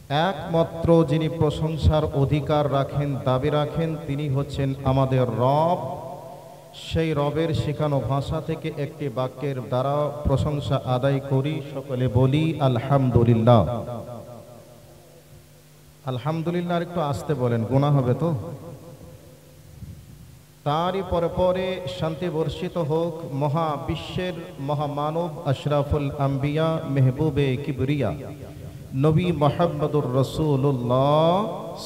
একমাত্র যিনি প্রশংসার অধিকার রাখেন, দাবি রাখেন, তিনি হচ্ছেন আমাদের রব। সেই রবের শেখানো ভাষা থেকে একটি বাক্যের দ্বারা প্রশংসা আদায় করি, সকলে বলি আলহামদুলিল্লাহ। আলহামদুলিল্লাহ একটু আসতে বলেন, গুনাহ হবে তো। তারই পরে পরে শান্তি বর্ষিত হোক মহাবিশ্বের মহামানব আশরাফুল আম্বিয়া মেহবুবে কিবরিয়া নবী মুহাম্মদুর রাসূলুল্লাহ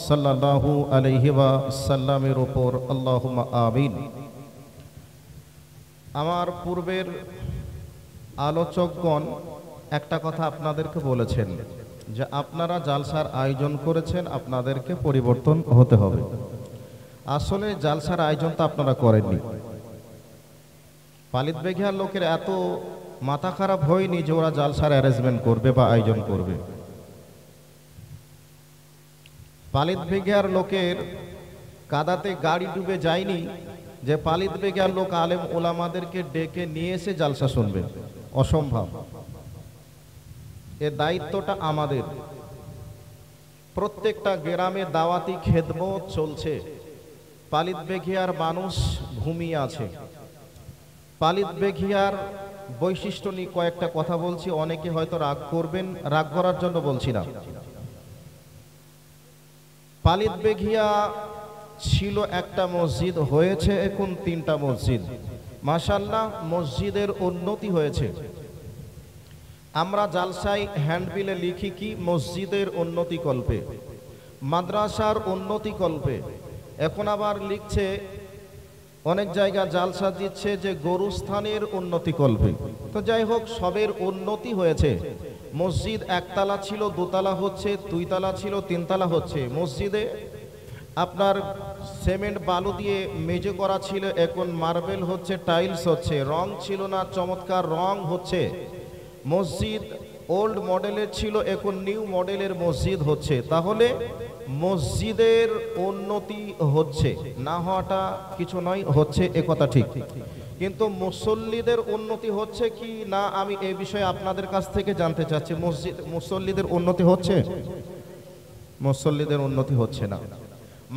সাল্লাল্লাহু আলাইহি ওয়াসাল্লামের উপর, আল্লাহুম্মা আমিন। আমার পূর্বের আলোচকগণ একটা কথা আপনাদেরকে বলেছেন যে আপনারা জালসার আয়োজন করেছেন, আপনাদেরকে পরিবর্তন হতে হবে। আসলে জালসার আয়োজন তো আপনারা করেননি। পালিত বেঘিয়ার লোকের এত মাথা খারাপ হয়নি যে ওরা জালসার অ্যারেঞ্জমেন্ট করবে বা আয়োজন করবে। পালিত বেঘিয়ার লোকের কাদাতে গাড়ি ডুবে যায়নি যে পালিত বেঘিয়ার লোক আলেম ওলামাদেরকে ডেকে নিয়ে এসে জালসা শুনবে, অসম্ভব। এ দায়িত্বটা আমাদের। প্রত্যেকটা গ্রামে দাওয়াতি খেদমত চলছে। পালিত বেঘিয়ার মানুষ ঘুমিয়ে আছে। পালিত বেঘিয়ার বৈশিষ্ট্য নিয়ে কয়েকটা কথা বলছি, অনেকে হয়তো রাগ করবেন, রাগ করার জন্য বলছি না। পালিত বেঘিয়া ছিল একটা মসজিদ, হয়েছে এখন 3টা মসজিদ। মাশাআল্লাহ, মসজিদের উন্নতি হয়েছে। আমরা জালসায় হ্যান্ডবিলে লিখি কি, মসজিদের উন্নতি কল্পে, মাদ্রাসার উন্নতি কল্পে। এখন আবার লিখছে অনেক জায়গা জালসা দিচ্ছে যে গরুস্থানের উন্নতি কল্পে। তো যাই হোক, সবের উন্নতি হয়েছে। মসজিদ একতলা ছিল, 2তলা হচ্ছে, 2তলা ছিল, 3তলা হচ্ছে। মসজিদে আপনার সিমেন্ট বালু দিয়ে মেঝে করা ছিল, এখন মার্বেল হচ্ছে, টাইলস হচ্ছে। রং ছিল না, চমৎকার রং হচ্ছে। মসজিদ ওল্ড মডেলের ছিল, এখন নিউ মডেলের মসজিদ হচ্ছে। তাহলে মসজিদের উন্নতি হচ্ছে, না হওয়াটা কিছু নয়, হচ্ছে, একথা ঠিক। কিন্তু মুসল্লিদের উন্নতি হচ্ছে কি না, আমি এই বিষয়ে আপনাদের কাছ থেকে জানতে চাচ্ছি। মুসল্লিদের উন্নতি হচ্ছে? মুসল্লিদের উন্নতি হচ্ছে না।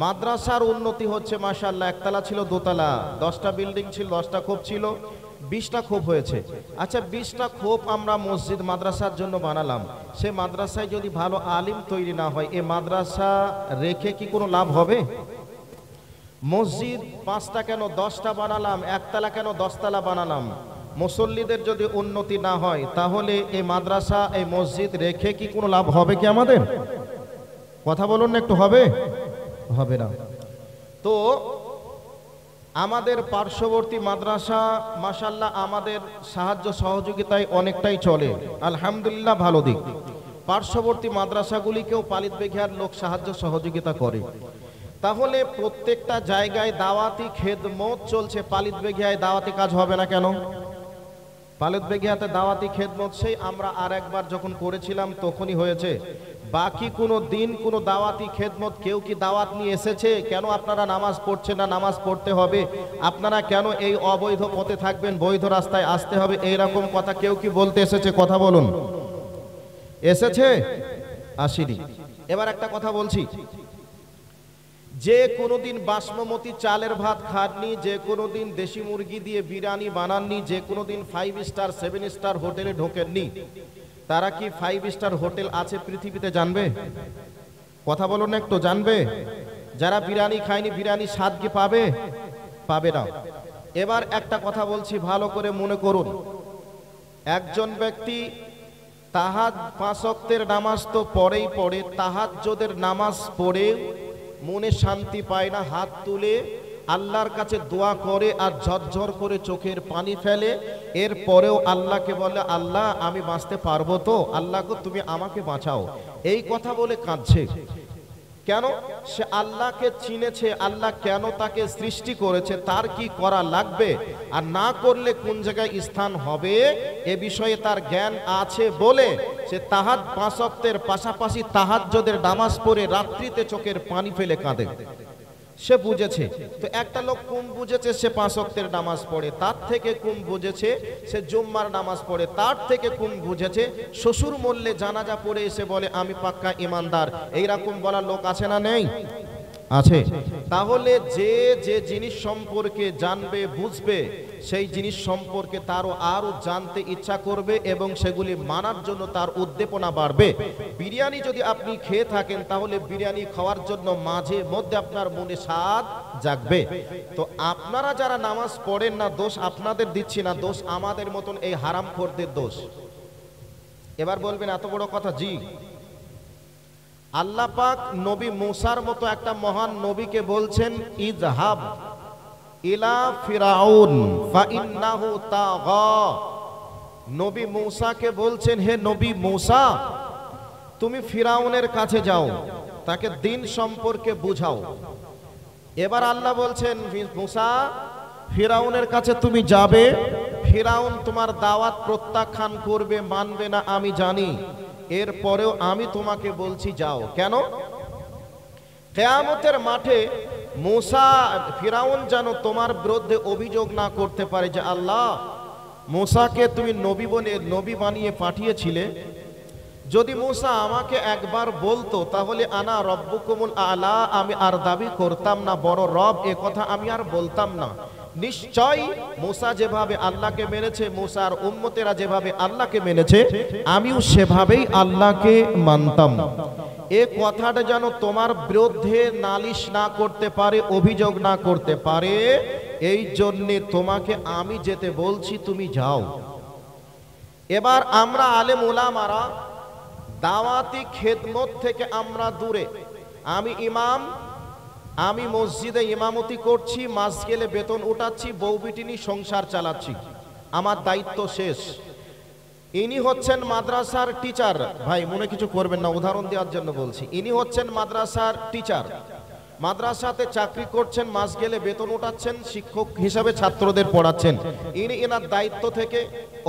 মাদ্রাসার উন্নতি হচ্ছে মাশাআল্লাহ। একতলা ছিল, 2তলা, 10টা বিল্ডিং ছিল, 10টা খোপ ছিল, 20টা খোপ হয়েছে। আচ্ছা, 20টা খোপ আমরা মসজিদ মাদ্রাসার জন্য বানালাম। সে মাদ্রাসায় যদি ভালো আলিম তৈরি না হয়, এ মাদ্রাসা রেখে কি কোনো লাভ হবে? মসজিদ 5টা কেন 10টা বানালাম, একতলা কেন 10তলা বানালাম, মুসল্লিদের যদি উন্নতি না হয়, তাহলে এই মাদ্রাসা, এই মসজিদ রেখে কি কোনো লাভ হবে কি আমাদের? কথা বলুন না একটু, হবে? হবে না। তো আমাদের পার্শ্ববর্তী মাদ্রাসা মাশাআল্লাহ আমাদের সাহায্য সহযোগিতায় অনেকটাই চলে, আলহামদুলিল্লাহ, ভালো দিক। পার্শ্ববর্তী মাদ্রাসাগুলিকেও পালিত বেঘিয়ার লোক সাহায্য সহযোগিতা করে। তাহলে প্রত্যেকটা জায়গায় দাওয়াতি খেদমত চলছে, পালিত বেঘিয়ায় দাওয়াতি কাজ হবে না কেন? পালিত বেঘিয়াতে দাওয়াতি খেদমত সেই আমরা আর একবার যখন করেছিলাম তখনই হয়েছে। বাকি কোনো দিন কোনো দাওয়াতি খেদমত কেউ কি দাওয়াত নিয়ে এসেছে? কেন আপনারা নামাজ পড়ছেন না, নামাজ পড়তে হবে, আপনারা কেন এই অবৈধ পথে থাকবেন, বৈধ রাস্তায় আসতে হবে, এইরকম কথা কেউ কি বলতে এসেছে? কথা বলুন, এসেছে? আসেনি। এবার একটা কথা বলছি, যে কোনোদিন বাসমতি চালের ভাত খাননি, যে কোনোদিন দেশি মুরগি দিয়ে বিরিয়ানি বানাননি, যে কোনোদিন 5 স্টার 7 স্টার হোটেলে ঢোকেননি, তারা কি 5 স্টার হোটেল আছে পৃথিবীতে জানবে? কথা বলুন একটু, জানবে? যারা বিরিয়ানি খায়নি, বিরিয়ানি স্বাদ কি পাবে? পাবে না। এবার একটা কথা বলছি, ভালো করে মনে করুন। একজন ব্যক্তি পাঁচ ওয়াক্তের নামাজ তো পড়েই পড়ে, তাহাজ্জুদের নামাজ পড়ে মনে শান্তি পায় না, হাত তুলে আল্লাহর কাছে দোয়া করে আর ঝরঝর করে চোখের পানি ফেলে। এর পরেও আল্লাহকে বলে, আল্লাহ আমি বাঁচতে পারবো তো, আল্লাহ গো তুমি আমাকে বাঁচাও, এই কথা বলে কাঁদছে। কেন? সে আল্লাহকে চিনেছে, আল্লাহ কেন তাকে সৃষ্টি করেছে, তার কি করা লাগবে, আর না করলে কোন জায়গায় স্থান হবে, এ বিষয়ে তার জ্ঞান আছে বলে সে 5 ওয়াক্তের পাশাপাশি তাহাজ্জুদের নামাজ পড়ে রাত্রিতে চোখের পানি ফেলে কাঁদে। সে বুঝেছে। তো একটা লোক কম বুঝেছে, সে 5 ওয়াক্তের নামাজ পড়ে, তার থেকে কম বুঝেছে সে জুম্মার নামাজ পড়ে, তার থেকে কম বুঝেছে শ্বশুর মরলে জানাজা পড়ে এসে বলে আমি পাক্কা ইমানদার। এইরকম বলা লোক আছে না নেই? আছে। তাহলে যে যে জিনিস সম্পর্কে জানবে বুঝবে, সেই জিনিস সম্পর্কে তারও আরো জানতে ইচ্ছা করবে এবং সেগুলি মানার জন্য তার উদ্দীপনা বাড়বে। বিরিয়ানি যদি আপনি খেয়ে থাকেন তাহলে বিরিয়ানি খাওয়ার জন্য মাঝে মধ্যে আপনার মনে স্বাদ জাগবে। তো আপনারা যারা নামাজ পড়েন না, দোষ আপনাদের দিচ্ছি না, দোষ আমাদের মতন এই হারামখোরদের দোষ। এবার বলবেন এত বড় কথা? জি, আল্লাহ পাক নবী মুসার মতো একটা মহান নবীকে বলছেন ইযহাব ইলা ফিরাউন ফাইন্নাহু তাগা। নবী মুসাকে বলছেন হে নবী মুসা, তুমি ফিরাউনের কাছে যাও, তাকে দিন সম্পর্কে বুঝাও। এবার আল্লাহ বলছেন মুসা, ফিরাউনের কাছে তুমি যাবে, ফিরাউন তোমার দাওয়াত প্রত্যাখ্যান করবে, মানবে না, আমি জানি। এরপরেও আমি তোমাকে বলছি যাও। কেন? কিয়ামতের মাঠে মুসা, ফিরাউন যেন তোমার বিরুদ্ধে অভিযোগ না করতে পারে যে আল্লাহ মুসাকে তুমি নবী বানিয়ে পাঠিয়েছিলে। যদি মুসা আমাকে একবার বলতো তাহলে আনা রব্বুকুমুল আলা, আমি আর দাবি করতাম না বড় রব, এ কথা আমি আর বলতাম না। নিশ্চয় মুসা যেভাবে আল্লাহকে মেনেছে, মুসার উম্মতেরা যেভাবে আল্লাহকে মেনেছে, আমিও সেভাবেই আল্লাহকে মানতাম। এ কথাটা যেন তোমার বিরুদ্ধে নালিশ না করতে পারে, অভিযোগ না করতে পারে, এই জন্যে তোমাকে আমি যেতে বলছি, তুমি যাও। এবার আমরা আলেম ওলামারা দাওয়াতি খেদমত থেকে আমরা দূরে। আমি ইমাম, আমি মসজিদে ইমামতি করছি, মাস গেলে বেতন উঠাচ্ছি, বউ বিটি নিয়ে সংসার চালাচ্ছি, আমার দায়িত্ব শেষ। ইনি হচ্ছেন মাদ্রাসার টিচার, ভাই মনে কিছু করবেন না, উদাহরণ দেওয়ার জন্য বলছি। ইনি হচ্ছেন মাদ্রাসার টিচার, মাদ্রাসাতে চাকরি করছেন, মাস গেলে বেতন উঠাচ্ছেন, শিক্ষক হিসাবে ছাত্রদের পড়াচ্ছেন। ইনি এনার দায়িত্ব থেকে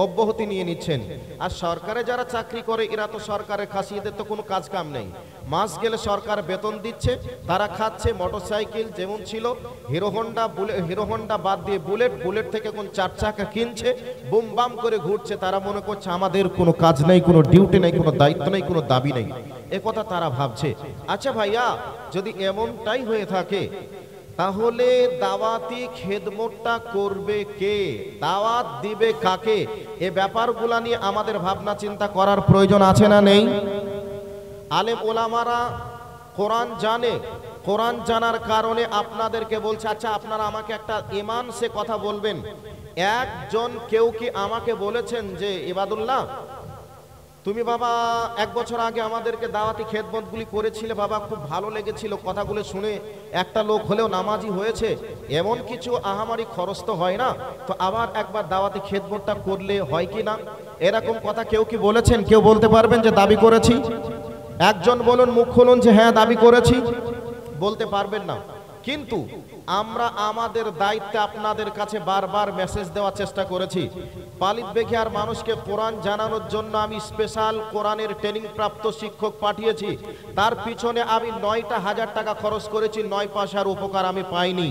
অব্যাহতি নিয়ে নিচ্ছেন। আর সরকারে যারা চাকরি করে এরা তো সরকারের খাসিয়েদের তো কোনো কাজ কাম নেই, মাস গেলে সরকার বেতন দিচ্ছে, তারা খাচ্ছে। মোটরসাইকেল যেমন ছিল হিরো হন্ডা বাদ দিয়ে বুলেট থেকে কোন 4 চাকা কিনছে, বুম বাম করে ঘুরছে। তারা মনে করছে আমাদের কোনো কাজ নেই, কোনো ডিউটি নেই, কোনো দায়িত্ব নেই, কোনো দাবি নেই, এ কথা তারা ভাবছে। আচ্ছা ভাইয়া, যদি এমনটাই হয়ে থাকে তাহলে দাওয়াতি খেদমতটা করবে কে, দাওয়াত দিবে কাকে, এ ব্যাপারগুলা নিয়ে আমাদের ভাবনা চিন্তা করার প্রয়োজন আছে না নেই? আলেম ওলামারা কোরআন জানে, কোরআন জানার কারণে আপনাদেরকে বলছে। আচ্ছা আপনারা আমাকে একটা ঈমান সে কথা বলবেন। একজন কেউ কি আমাকে বলেছেন যে ইবাদুল্লাহ তুমি বাবা 1 বছর আগে আমাদেরকে দাওয়াতি খেদমতগুলি করেছিলে বাবা, খুব ভালো লেগেছিল, কথাগুলো শুনে একটা লোক হলেও নামাজি হয়েছে, এমন কিছু আহামারি খরচ তো হয় না, তো আবার একবার দাওয়াতি খেদমতটা করলে হয় কি না? এরকম কথা কেউ কি বলেছেন? কেউ বলতে পারবেন যে দাবি করেছি? একজন বলুন, মুখ খুলুন যে হ্যাঁ দাবি করেছি। বলতে পারবেন না। কিন্তু আমরা আমাদের দায়িত্বে আপনাদের কাছে বারবার মেসেজ দেওয়ার চেষ্টা করেছি। পালিত বেখিয়ার মানুষকে কোরআন জানানোর জন্য আমি স্পেশাল কোরআনের ট্রেনিং প্রাপ্ত শিক্ষক পাঠিয়েছি। তার পিছনে আমি 9টা হাজার টাকা খরচ করেছি, 9 পয়সার উপকার আমি পাইনি,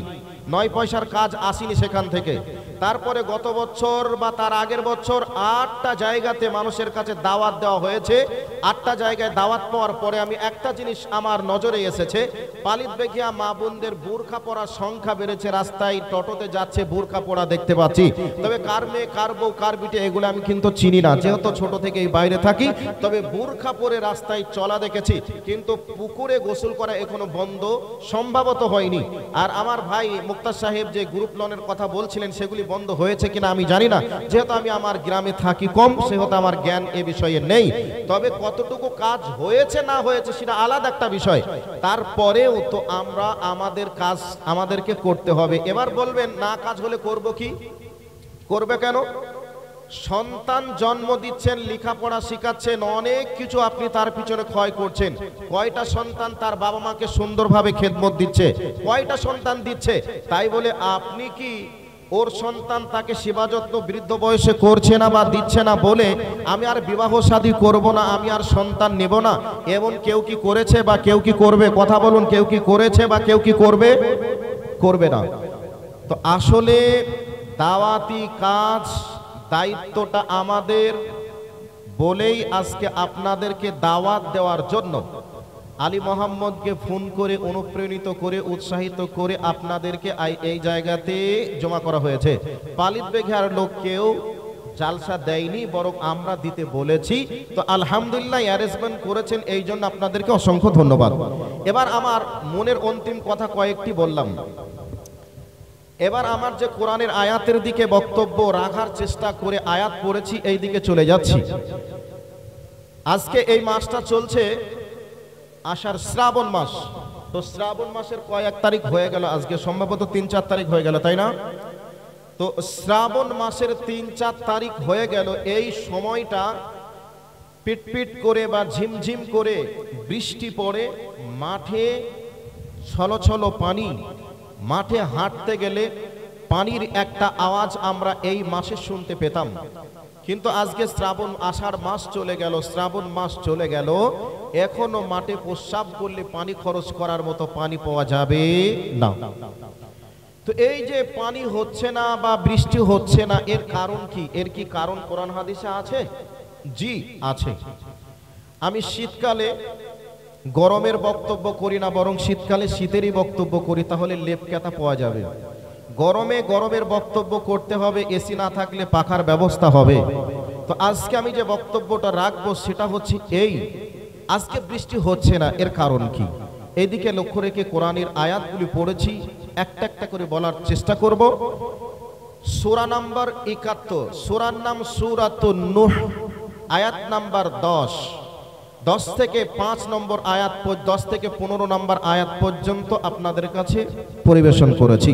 9 পয়সার কাজ আসেনি সেখান থেকে। তারপরে গত বছর বা তার আগের বছর 8টা জায়গাতে মানুষের কাছে দাওয়াত দেওয়া হয়েছে। 8টা জায়গায় দাওয়াত পাওয়ার পরে আমি একটা জিনিস আমার নজরে এসেছে, পালিত বেখিয়া মা বোনদের বোরখা পরার সংখ্যা বেড়েছে। রাস্তায় টোটোতে যাচ্ছে বোরখা পরা দেখতে পাচ্ছি। তবে কার মেয়ে, কার বউ, কার বিটে এগুলো আমি কিন্তু চিনি না, যেহেতু ছোট থেকে এই বাইরে থাকি। তবে বোরখা পরে রাস্তায় চলা দেখেছি, কিন্তু পুকুরে গোসল করা এখনো বন্ধ সম্ভবত হয়নি। আর আমার ভাই মুক্তার সাহেব যে গ্রুপ লোনের কথা বলছিলেন, সেগুলি বন্ধ হয়েছে কিনা আমি জানি না, যেহেতু আমি আমার গ্রামে থাকি কম, সেহেতু আমার জ্ঞান এ বিষয়ে নেই। তবে কতটুকু কাজ হয়েছে না হয়েছে সেটা আলাদা একটা বিষয়। তারপরেও তো আমরা আমাদের কাজ আমাদেরকে করতে হবে। এবার বলবেন না কাজ হলে করব কি? করবে কেন? সন্তান জন্ম দিচ্ছেন, লেখাপড়া শিখাচ্ছেন, অনেক কিছু আপনি তার পিছনে ক্ষয় করছেন। কয়টা সন্তান তার বাবা মাকে সুন্দরভাবে খেদমত দিচ্ছে? কয়টা সন্তান দিচ্ছে? তাই বলে আপনি কি ওর সন্তান তাকে সেবা যত্ন বৃদ্ধ বয়সে করছে না বা দিচ্ছে না বলে আমি আর বিবাহ শাদী করব না, আমি আর সন্তান নেব না, এমন কেউ কি করেছে বা কেউ কি করবে? কথা বলুন, কেউ কি করেছে বা কেউ কি করবে? করবে না। তো আসলে দাওয়াতি কাজ দায়িত্বটা আমাদের বলেই আজকে আপনাদেরকে দাওয়াত দেওয়ার জন্য আলী মোহাম্মদকে ফোন করে অনুপ্রাণিত করে উৎসাহিত করে আপনাদেরকে এই জায়গাতে জমা করা হয়েছে। পালিত বেঘার লোক কেউ জালসা দেয়নি, বরং আমরা দিতে বলেছি। তো আলহামদুলিল্লাহ অ্যারেঞ্জমেন্ট করেছেন, এই জন্য আপনাদেরকে অসংখ্য ধন্যবাদ। এবার আমার মনের অন্তিম কথা কয়েকটি বললাম। এবার আমার যে কোরআনের আয়াতের দিকে বক্তব্য রাখার চেষ্টা করে আয়াত পড়েছি, এই দিকে চলে যাচ্ছি। আজকে এই মাসটা চলছে আষাঢ় শ্রাবণ মাস। তো শ্রাবণ মাসের কয়েক তারিখ হয়ে গেল, আজকে সম্ভবত 3-4 তারিখ হয়ে গেল, তাই না? তো শ্রাবণ মাসের 3-4 তারিখ হয়ে গেল। এই সময়টা পিটপিট করে বা ঝিমঝিম করে বৃষ্টি পড়ে, মাঠে ছলছল পানি, মাঠে হাঁটতে গেলে পানির একটা আওয়াজ আমরা এই মাসে শুনতে পেতাম। কিন্তু আজকে শ্রাবণ আষাঢ় মাস চলে গেল, শ্রাবণ মাস চলে গেল, এখনো মাঠে প্রস্রাব করলে পানি খরচ করার মতো পানি পাওয়া যাবে না। তো এই যে পানি হচ্ছে না বা বৃষ্টি হচ্ছে না, এর কারণ কি? এর কি কারণ কোরআন হাদিসে আছে? জি আছে। আমি শীতকালে গরমের বক্তব্য করি না, বরং শীতকালে শীতেরই বক্তব্য করি, তাহলে লেপ কেতা পাওয়া যাবে। গরমে গরমের বক্তব্য করতে হবে, এসি না থাকলে পাখার ব্যবস্থা হবে। তো আজকে আমি যে বক্তব্যটা রাখবো সেটা হচ্ছে এই, আজকে বৃষ্টি হচ্ছে না, এর কারণ কি? এইদিকে লক্ষ্য রেখে কোরআনের আয়াতগুলি পড়েছি, একটা একটা করে বলার চেষ্টা করব। সূরা নাম্বার 71, সূরার নাম সূরাতুন নূহ, আয়াত নাম্বার 10 থেকে 5 নম্বর আয়াত, 10 থেকে 15 নম্বর আয়াত পর্যন্ত আপনাদের কাছে পরিবেশন করেছি।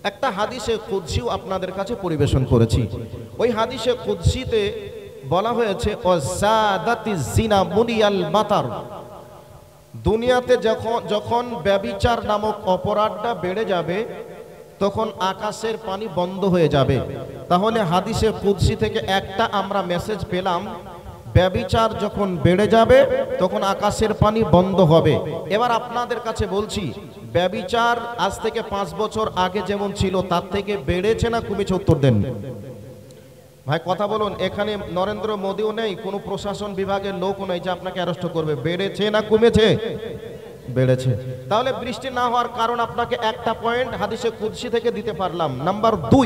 একটা হাদিসে কুদসিও আপনাদের কাছে পরিবেশন করেছি। ওই হাদিসে কুদসিতে বলা হয়েছে ওয়াজাদাতিজ জিনা মুনিয়াল মাতার, দুনিয়াতে যখন ব্যভিচার নামক অপরাধটা বেড়ে যাবে তখন আকাশের পানি বন্ধ হয়ে যাবে। তাহলে হাদিসে কুদসি থেকে একটা আমরা মেসেজ পেলাম, ব্যভিচার যখন বেড়ে যাবে তখন আকাশের পানি বন্ধ হবে। এবার আপনাদের কাছে বলছি, ব্যভিচার আজ থেকে 5 বছর আগে যেমন ছিল তার থেকে বেড়েছে না কমেছে? উত্তর দেন ভাই, কথা বলুন। এখানে নরেন্দ্র মোদীও নেই, কোনো প্রশাসন বিভাগের লোকও নেই যে আপনাকে অ্যারেস্ট করবে। বেড়েছে না কমেছে? বেড়েছে। তাহলে বৃষ্টি না হওয়ার কারণ আপনাকে একটা পয়েন্ট হাদিসে কুদসি থেকে দিতে পারলাম। নাম্বার 2,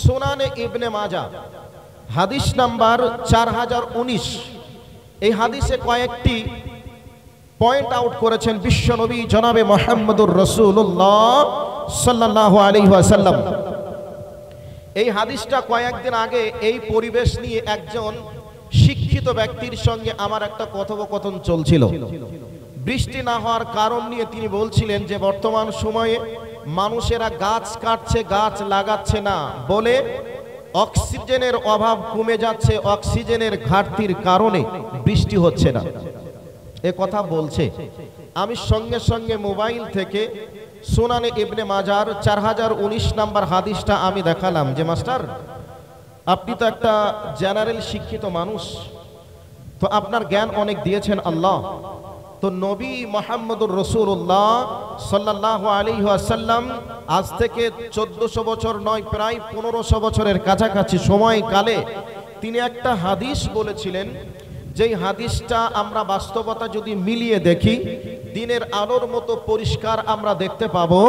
সুনানে ইবনে মাজাহ হাদিস নাম্বার 4019, এই হাদিসে কয়েকটি পয়েন্ট আউট করেছেন বিশ্বনবী জনাবে মুহাম্মদুর রাসূলুল্লাহ সাল্লাল্লাহু আলাইহি ওয়াসাল্লাম। এই হাদিসটা কয়েকদিন আগে এই পরিবেশ নিয়ে একজন শিক্ষিত ব্যক্তির সঙ্গে আমার একটা কথোপকথন চলছিল। বৃষ্টি না হওয়ার কারণ নিয়ে তিনি বলছিলেন যে বর্তমান সময়ে মানুষেরা গাছ কাটছে, গাছ লাগাচ্ছে না বলে অক্সিজেনের অভাব কমে যাচ্ছে, অক্সিজেনের ঘাটতির কারণে বৃষ্টি হচ্ছে না, এ কথা বলছে। আমি সঙ্গে সঙ্গে মোবাইল থেকে সুনানে ইবনে মাজার 4019 নাম্বার হাদিসটা আমি দেখালাম যে মাস্টার, আপনি তো একটা জেনারেল শিক্ষিত মানুষ, তো আপনার জ্ঞান অনেক দিয়েছেন আল্লাহ। তো নবী মুহাম্মদুর রাসূলুল্লাহ সাল্লাল্লাহু আলাইহি ওয়াসাল্লাম আজ থেকে 1400 বছর নয়, প্রায় 1500 বছরের কাছাকাছি সময়কালে তিনি একটা হাদিস বলেছিলেন, যেই হাদিসটা আমরা বাস্তবতা যদি মিলিয়ে দেখি দিনের আলোর মতো পরিষ্কার আমরা দেখতে পাবো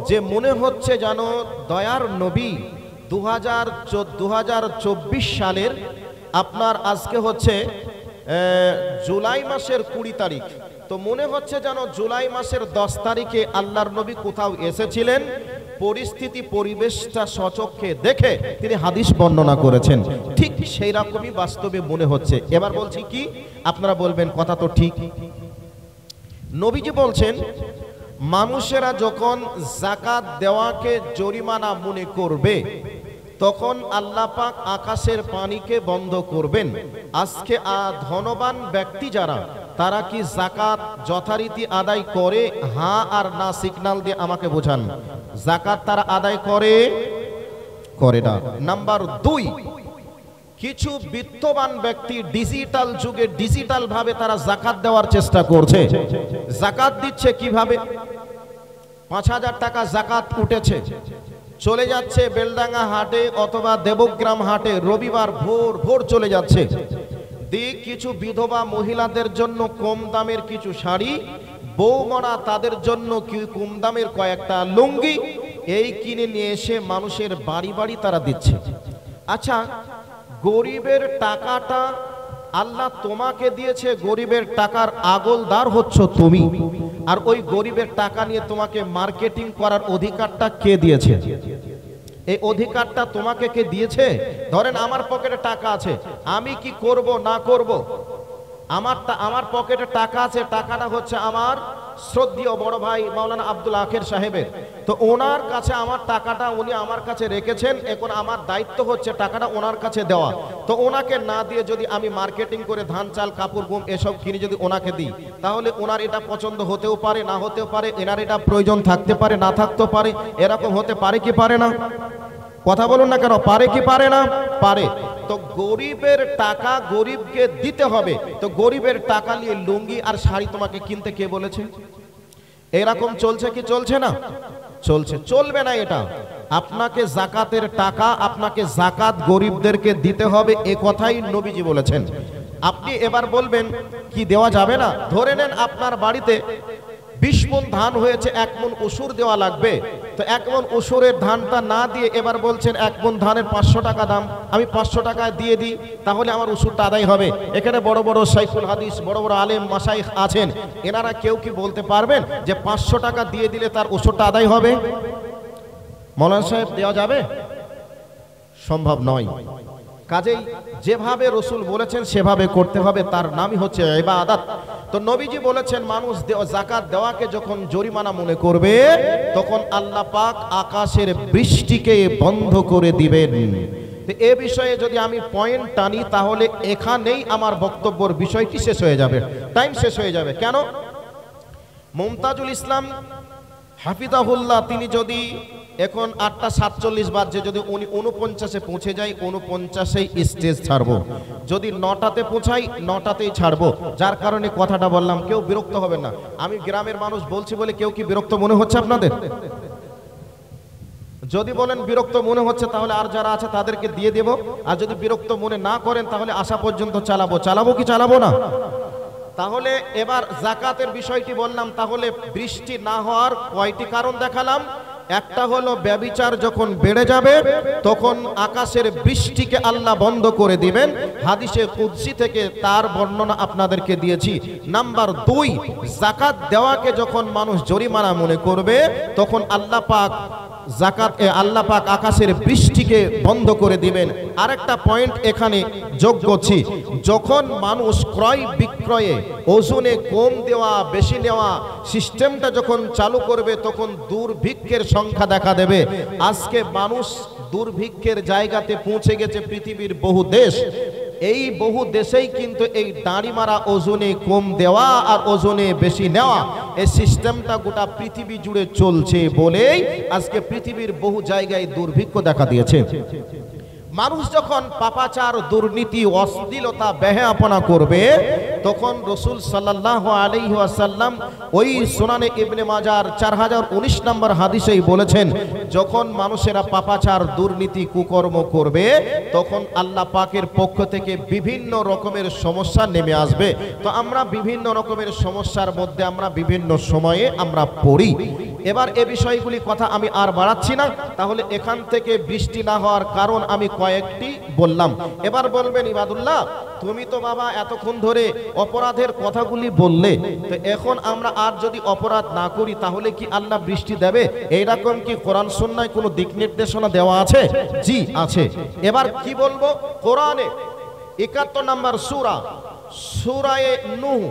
যে মনে হচ্ছে যেন দয়ার নবী 2024 সালের আপনার আজকে হচ্ছে জুলাই মাসের 20 তারিখ, তো মনে হচ্ছে যেন জুলাই মাসের 10 তারিখে আল্লাহর নবী কোথাও এসেছিলেন, পরিস্থিতি পরিবেশটা সচক্ষে দেখে তিনি হাদিস বর্ণনা করেছেন। ঠিক সেই রকমই বাস্তবে মনে হচ্ছে। এবার বলছি কি, আপনারা বলবেন কথা তো ঠিক। নবীজি বলছেন, মানুষেরা যখন যাকাত দেওয়াকে জরিমানা মনে করবে তখন আল্লাহ পাক আকাশের পানিকে বন্ধ করবেন। আজকে ধনবান ব্যক্তি যারা, তারা কি যাকাত যথারীতি আদায় করে? হ্যাঁ আর না সিগন্যাল দিয়ে আমাকে বোঝান। জাকাত তারা আদায় করে করে না। নাম্বার 2, কিছু বিত্তবান ব্যক্তি ডিজিটাল যুগে ডিজিটাল ভাবে তারা জাকাত দেওয়ার চেষ্টা করছে। জাকাত দিচ্ছে কিভাবে? 5,000 টাকা জাকাত উঠেছে, চলে যাচ্ছে বেলডাঙ্গা হাটে অথবা দেবগ্রাম হাটে, রবিবার ভোর ভোর চলে যাচ্ছে, দিয়ে কিছু বিধবা মহিলাদের জন্য কম দামের কিছু শাড়ি, বৌমরা তাদের জন্য কম দামের কয়েকটা লুঙ্গি এই কিনে নিয়ে এসে মানুষের বাড়ি বাড়ি তারা দিচ্ছে। আচ্ছা, গরিবের টাকাটা আল্লাহ তোমাকে দিয়েছে, গরিবের টাকার আগলদার হচ্ছ তুমি, আর ওই গরিবের টাকা নিয়ে তোমাকে মার্কেটিং করার অধিকারটা কে দিয়েছে? এই অধিকারটা তোমাকে কে দিয়েছে? ধরেন আমার পকেটে টাকা আছে, আমি কি করব না করব, আমার পকেটে টাকা আছে, টাকাটা হচ্ছে আমার শ্রদ্ধেয় বড় ভাই মাওলানা আব্দুল আখের সাহেবের, তো ওনার কাছে আমার টাকাটা উনি আমার কাছে রেখেছেন, এখন আমার দায়িত্ব হচ্ছে টাকাটা ওনার কাছে দেওয়া। তো ওনাকে না দিয়ে যদি আমি মার্কেটিং করে ধান চাল কাপড় গম এসব কিনে যদি ওনাকে দিই, তাহলে ওনার এটা পছন্দ হতেও পারে না হতেও পারে, এনার এটা প্রয়োজন থাকতে পারে না থাকতেও পারে, এরকম হতে পারে কি পারে না? কথা বলুন না কেন, পারে কি পারে না? পারে। তো গরিবের টাকা গরিবকে দিতে হবে, তো গরিবের টাকা নিয়ে লুঙ্গি আর শাড়ি তোমাকে কিনতে কে বলেছে? এরকম চলছে কি চলছে না? চলছে। চলবে না এটা। আপনাকে জাকাতের টাকা, আপনাকে জাকাত গরিবদেরকে দিতে হবে, এ কথাই নবীজি বলেছেন। আপনি এবার বলবেন কি দেওয়া যাবে না? ধরে নেন আপনার বাড়িতে 20 মণ ধান হয়েছে, 1 মণ উসুর দেওয়া লাগবে, তো 1 মণ উসুরের ধানটা না দিয়ে এবার বলছেন 1 মণ ধানের 500 টাকা দাম, আমি 500 টাকায় দিয়ে দিই, তাহলে আমার উসুরটা আদায় হবে। এখানে বড় বড় শাইখুল হাদিস, বড় বড় আলেম মাশাইখ আছেন, এনারা কেউ কি বলতে পারবেন যে 500 টাকা দিয়ে দিলে তার উসুরটা আদায় হবে? মৌলানা সাহেব দেওয়া যাবে? সম্ভব নয়। কাজেই যেভাবে রসুল বলেছেন সেভাবে করতে হবে, তার নামই হচ্ছে ইবাদত। তো নবীজি বলেছেন মানুষ জাকাত দেওয়াকে যখন জরিমানা মনে করবে, তখন আল্লাহ পাক আকাশের বৃষ্টিকে বন্ধ করে দিবেন। তো এ বিষয়ে যদি আমি পয়েন্ট টানি, তাহলে এখানেই আমার বক্তব্যের বিষয়টি শেষ হয়ে যাবে, টাইম শেষ হয়ে যাবে। কেন? মুমতাজুল ইসলাম হাফিজাহুল্লাহ তিনি যদি এখন 8টা 47 বাজে, যদি উনি 49-এ পৌঁছে যায়, 49-এই স্টেজ ছাড়বো, যদি 9টাতে পৌঁছাই 9টাতেই ছাড়বো। যার কারণে কথাটা বললাম, কেউ বিরক্ত হবেন না। আমি গ্রামের মানুষ বলছি বলে কেউ কি বিরক্ত মনে হচ্ছে আপনাদের? যদি বলেন বিরক্ত মনে হচ্ছে, তাহলে আর যারা আছে তাদেরকে দিয়ে দেব, আর যদি বিরক্ত মনে না করেন তাহলে আসা পর্যন্ত চালাবো কি চালাবো না? তাহলে এবার জাকাতের বিষয়টি বললাম, তাহলে বৃষ্টি না হওয়ার কয়টি কারণ দেখালাম। একটা হলো ব্যভিচার যখন বেড়ে যাবে তখন আকাশের বৃষ্টিকে আল্লাহ বন্ধ করে দিবেন, হাদিসে কুদসি থেকে তার বর্ণনা আপনাদেরকে দিয়েছি। নাম্বার 2, জাকাত দেওয়াকে যখন মানুষ জরিমানা মনে করবে, তখন আল্লাহ পাক আকাশের বৃষ্টিকে বন্ধ করে দিবেন। আরেকটা পয়েন্ট এখানে যোগ করছি, যখন মানুষ ক্রয় বিক্রয়ে ওজনে কম দেওয়া বেশি নেওয়া সিস্টেমটা যখন চালু করবে, তখন দুর্ভিক্ষের সংখ্যা দেখা দেবে। আজকে মানুষ দুর্ভিক্ষের জায়গাতে পৌঁছে গেছে পৃথিবীর বহু দেশ। এই বহু দেশেই কিন্তু এই দাড়ি মারা ওজনে কম দেওয়া আর ওজনে বেশি নেওয়া, এই সিস্টেমটা গোটা পৃথিবী জুড়ে চলছে বলেই আজকে পৃথিবীর বহু জায়গায় দুর্ভিক্ষ দেখা দিয়েছে। মানুষ যখন পাপাচার, দুর্নীতি, অশ্লীলতা, বেহায়াপনা করবে, তখন রসুল সাল্লাল্লাহু আলাইহি ওয়াসাল্লাম ওই সুনানে ইবনে মাজার 4019 নম্বর হাদিসেই বলেছেন, যখন মানুষেরা পাপাচার, দুর্নীতি, কুকর্ম করবে, তখন আল্লাহ পাকের পক্ষ থেকে বিভিন্ন রকমের সমস্যা নেমে আসবে। তো আমরা বিভিন্ন রকমের সমস্যার মধ্যে আমরা বিভিন্ন সময়ে আমরা পড়ি। এবার এ বিষয়গুলি কথা আমি আর বাড়াচ্ছি না। তাহলে এখান থেকে বৃষ্টি না হওয়ার কারণ আমি কয়েকটি বললাম। এবার বলবেন, ইবাদুল্লাহ তুমি তো বাবা এতক্ষণ ধরে অপরাধের কথাগুলি বললে, তো এখন আমরা আর যদি অপরাধ না করি তাহলে কি আল্লাহ বৃষ্টি দেবে? এইরকম কি কোরআন সুন্নাহয় কোনো দিক নির্দেশনা দেওয়া আছে? জি আছে। এবার কি বলবো, কোরআনে 71 নম্বর সূরায়ে নূহ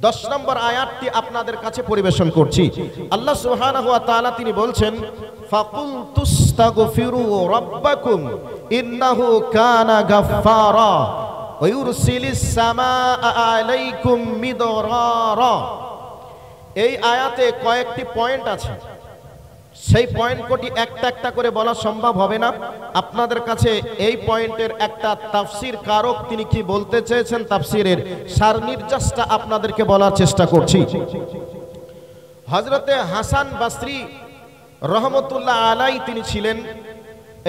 10 নম্বর আয়াতটি আপনাদের কাছে পরিবেশন করছি। আল্লাহ সুবহানাহু ওয়া তাআলা তিনি বলছেন, ফাকুলতুস্তাগফিরু রাব্বাকুম ইন্নাহু কানা গাফফারা ওয়া ইউরসিলিস সামাআ আলাইকুম মিদরারা। এই আয়াতে কয়েকটি পয়েন্ট আছে। সেই পয়েন্ট কোটি একটা একটা করে বলা সম্ভব হবে না। আপনাদের কাছে এই পয়েন্টের একটা তাফসির কারক তিনি কি বলতে চেয়েছেন তাফসিরের সারনির্যাসটা আপনাদেরকে বলার চেষ্টা করছি। হযরতে হাসান বসরি রহমতুল্লাহ আলাই তিনি ছিলেন।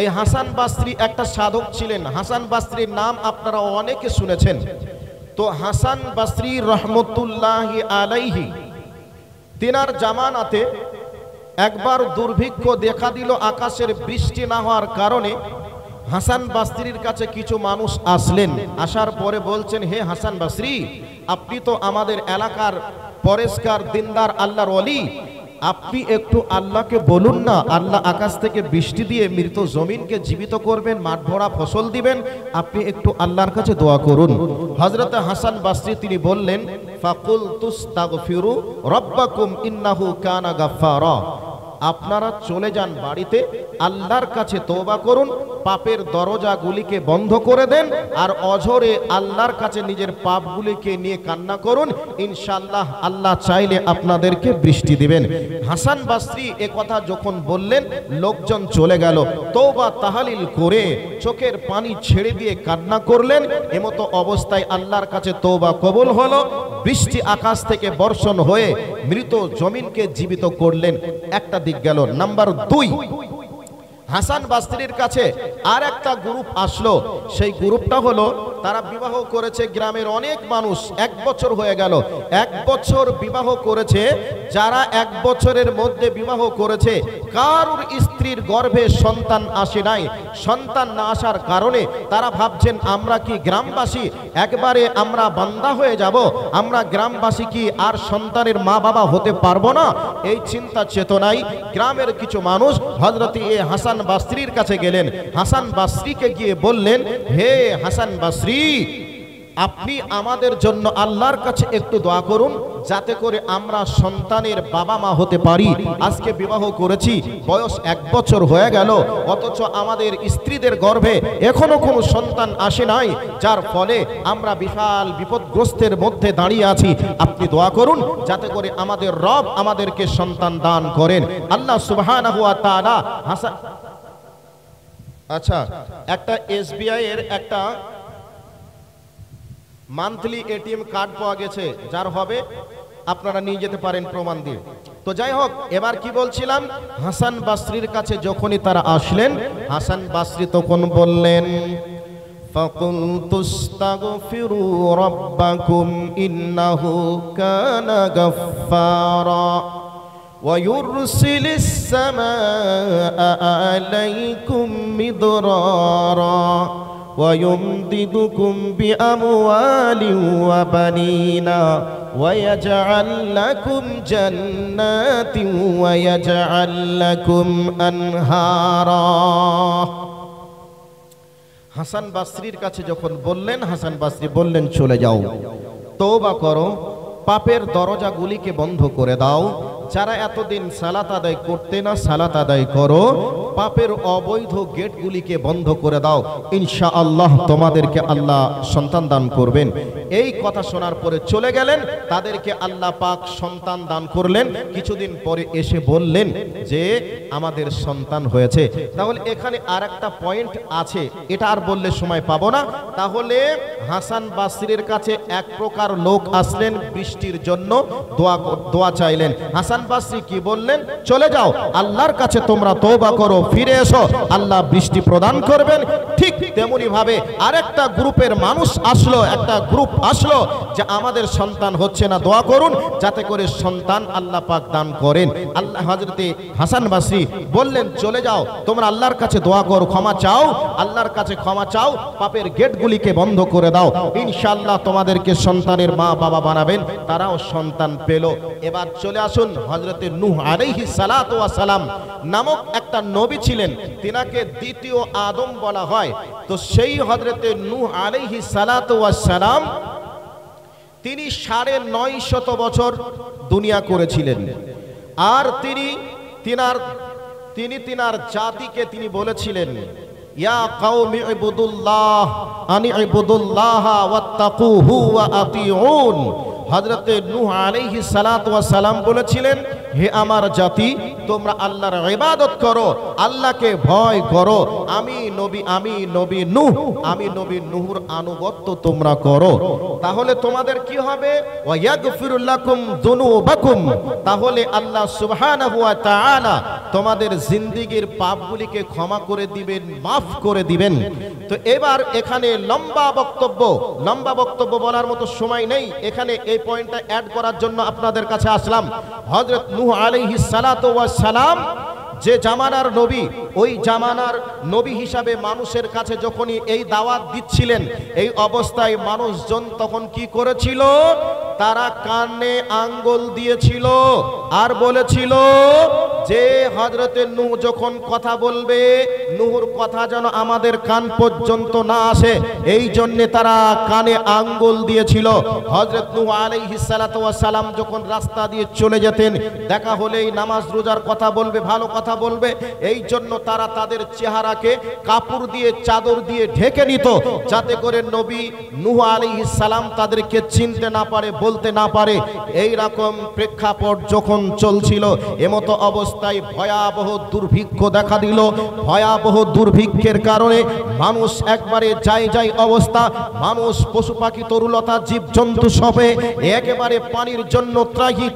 এই হাসান বসরি একটা সাধক ছিলেন। হাসান বসরির নাম আপনারা অনেকে শুনেছেন। তো হাসান বসরি রহমতুল্লাহ আলাইহি তিনার জামানাতে একবার দুর্ভিক্ষ দেখা দিল, আকাশের বৃষ্টি না হওয়ার কারণে হাসান বসরির কাছে কিছু মানুষ আসলেন। আসার পরে বলছেন, হে হাসান বসরি, আপনি তো আমাদের এলাকার পরেশগার দিনদার আল্লাহর ওলি, আপনি একটু আল্লাহকে বলুন না, আল্লাহ আকাশ থেকে বৃষ্টি দিয়ে মৃত জমিনকে জীবিত করবেন, মাঠ ভরা ফসল দিবেন, আপনি একটু আল্লাহর কাছে দোয়া করুন। হযরত হাসান বসরি তিনি বললেন, ফাকুল তুস্তাগফিরু রব্বাকুম ইন্নাহু কানা গাফফারা, আপনারা চলে যান বাড়িতে, আল্লাহর কাছে তওবা করুন, পাপের দরজাগুলিকে বন্ধ করে দেন, আর অঝরে আল্লাহর কাছে নিজের পাপগুলিকে নিয়ে কান্না করুন, ইনশাআল্লাহ আল্লাহ চাইলে আপনাদেরকে বৃষ্টি দিবেন। হাসান বসরি এ কথা যখন বললেন, লোকজন চলে গেল, তওবা তাহলিল করে চোখের পানি ছেড়ে দিয়ে কান্না করলেন। এমতো অবস্থায় আল্লাহর কাছে তওবা কবুল হলো, বৃষ্টি আকাশ থেকে বর্ষণ হয়ে মৃত জমিনকে জীবিত করলেন। একটা দিক গেল। নাম্বার 2, হাসান বসরির কাছে আর একটা গ্রুপ আসলো। সেই গ্রুপটা হলো, তারা বিবাহ করেছে, গ্রামের অনেক মানুষ, 1 বছর হয়ে গেল, 1 বছর বিবাহ করেছে। যারা 1 বছরের মধ্যে বিবাহ করেছে, কারুর স্ত্রীর গর্ভে সন্তান আসে নাই। সন্তান না আসার কারণে তারা ভাবছেন, আমরা কি গ্রামবাসী একবারে আমরা বান্দা হয়ে যাব, আমরা গ্রামবাসী কি আর সন্তানের মা বাবা হতে পারবো না? এই চিন্তা চেতনায় গ্রামের কিছু মানুষ হযরত হাসান বসরির কাছে গেলেন। হাসান বসরিকে গিয়ে বললেন, হে হাসান বসরি, আপনি আমাদের জন্য আল্লাহর কাছে একটু দোয়া করুন, যাতে করে আমরা সন্তানের বাবা মা হতে পারি। আজকে বিবাহ করেছি, বয়স 1 বছর হয়ে গেল, অথচ আমাদের স্ত্রীদের গর্ভে এখনো কোনো সন্তান আসে নাই, যার ফলে আমরা বিশাল বিপদগ্রস্তের মধ্যে দাঁড়িয়ে আছি। আপনি দোয়া করুন যাতে করে আমাদের রব আমাদেরকে সন্তান দান করেন। আল্লাহ সুবহানাহু ওয়া তাআলা হাসান, আচ্ছা, একটা এসবিআই এর একটা মান্থলি এটিএম কার্ড পাওয়া গেছে, যার হবে আপনারা নিয়ে যেতে পারেন প্রমাণ দিয়ে। তো যাই হোক, এবার কি বলছিলাম, হাসান বসরির কাছে যখনই তারা আসলেন, হাসান বসরি তখন বললেন, ফাকুল তুস্তাগফিরু রাব্বাকুম ইন্নাহু কানা গাফফারা ওয়া ইউরসিলিস সামাআ আলাইকুম মিদরারা ويمددكم بأموال وبنين ويجعل لكم جنات ويجعل لكم أنهارا। হাসান বসরির কাছে যখন বললেন, হাসান বসরি বললেন, চলে যাও, তওবা করো, পাপের দরজাগুলিকে বন্ধ করে দাও, যারা এতদিন সালাত আদায় করতে না সালাত আদায় করো, পাপের অবৈধ গেটগুলিকে বন্ধ করে দাও, ইনশাআল্লাহ তোমাদেরকে আল্লাহ সন্তান দান করবেন। এই কথা শোনার পরে চলে গেলেন, তাদেরকে আল্লাহ পাক সন্তান দান করলেন। কিছুদিন পরে এসে বললেন যে আমাদের সন্তান হয়েছে। তাহলে এখানে আর একটা পয়েন্ট আছে, এটা আর বললে সময় পাবো না। তাহলে হাসান বসরির কাছে এক প্রকার লোক আসলেন, বৃষ্টির জন্য দোয়া চাইলেন। হাসান বসরি কি বললেন, চলে যাও, আল্লাহর কাছে তোমরা তওবা করো, ফিরে এসো, আল্লাহ বৃষ্টি প্রদান করবেন। ঠিক তেমনি ভাবে আরেকটা গ্রুপের মানুষ আসলো, একটা গ্রুপ আসলো যে আমাদের সন্তান হচ্ছে না, দোয়া করুন যাতে করে সন্তান আল্লাহ পাক দান করেন। আল্লাহ হযরতে হাসান বসরি বললেন, চলে যাও, তোমরা আল্লাহর কাছে দোয়া করো, ক্ষমা চাও, আল্লাহর কাছে ক্ষমা চাও, পাপের গেটগুলিকে বন্ধ করে দাও, ইনশাআল্লাহ তোমাদেরকে সন্তানের মা বাবা বানাবেন। তারাও সন্তান পেল। এবার চলে আসুন, হযরতে নূহ আলাইহিস সালাতু ওয়াস সালাম নামক একটা নবী ছিলেন, তিনাকে দ্বিতীয় আদম বলা হয়। তো সেই হযরতে নূহ আলাইহিস সালাতু ওয়াস সালাম তিনি 950 বছর দুনিয়া করেছিলেন। আর তিনি তিনার জাতিকে তিনি বলেছিলেন, ইয়া কওমি ইবুদুল্লাহ আনি ইবুদুল্লাহ ওয়াত্তাকুহু ওয়া আতিউন। হযরতে নূহ আলাইহিস সালাতু ওয়াস সালাম বলেছিলেন, হে আমার জাতি, তোমরা আল্লাহর ইবাদত করো, আল্লাহকে ভয় করো। আমি নবী নূহ, আমি নবী নূহর আনুগত্য তোমরা করো। তাহলে তোমাদের কি হবে? ওয়া ইয়াগফিরু লাকুম যুনুবাকুম, তাহলে আল্লাহ সুবহানাহু ওয়া তাআলা তোমাদের জিন্দেগীর পাপগুলিকে ক্ষমা করে দিবেন, মাফ করে দিবেন। তো এবার এখানে লম্বা বক্তব্য বলার মতো সময় নেই। এখানে এই পয়েন্টটা অ্যাড করার জন্য আপনাদের কাছে আসলাম। হযরত নূহ আলাইহিস সালাতু ওয়াস সালাম যে জামানার নবী, ওই জামানার নবী হিসাবে মানুষের কাছে যখনই এই দাওয়াত দিচ্ছিলেন, এই অবস্থায় মানুষজন তখন কি করেছিল? তারা কানে আঙ্গুল দিয়েছিল আর বলেছিল যে হযরতে নূহ যখন কথা বলবে, নূহর কথা যেন আমাদের কান পর্যন্ত না আসে, এই জন্য তারা কানে আঙ্গুল দিয়েছিল। হযরত নূহ আলাইহিস সালাতু ওয়াস সালাম যখন রাস্তা দিয়ে চলে যেতেন, দেখা হলেই নামাজ রোজার কথা বলবে, ভালো কথা বলবে, এই জন্য তারা তাদের চেহারাকে কাপড় দিয়ে, চাদর দিয়ে ঢেকে নিত, যাতে করে নবী নূহ আলাইহিস সালাম তাদেরকে চিনতে না পারে, বলতে না পারে। এই রকম প্রেক্ষাপট যখন চলছিল, এমতো অবস্থায় ভয়াবহ দুর্ভিক্ষ দেখা দিল। ভয়াবহ দুর্ভিক্ষের কারণে মানুষ একবারে যাই অবস্থা, মানুষ পশু পাখি তরুলতা জীবজন্তু সবে একেবারে পানির জন্য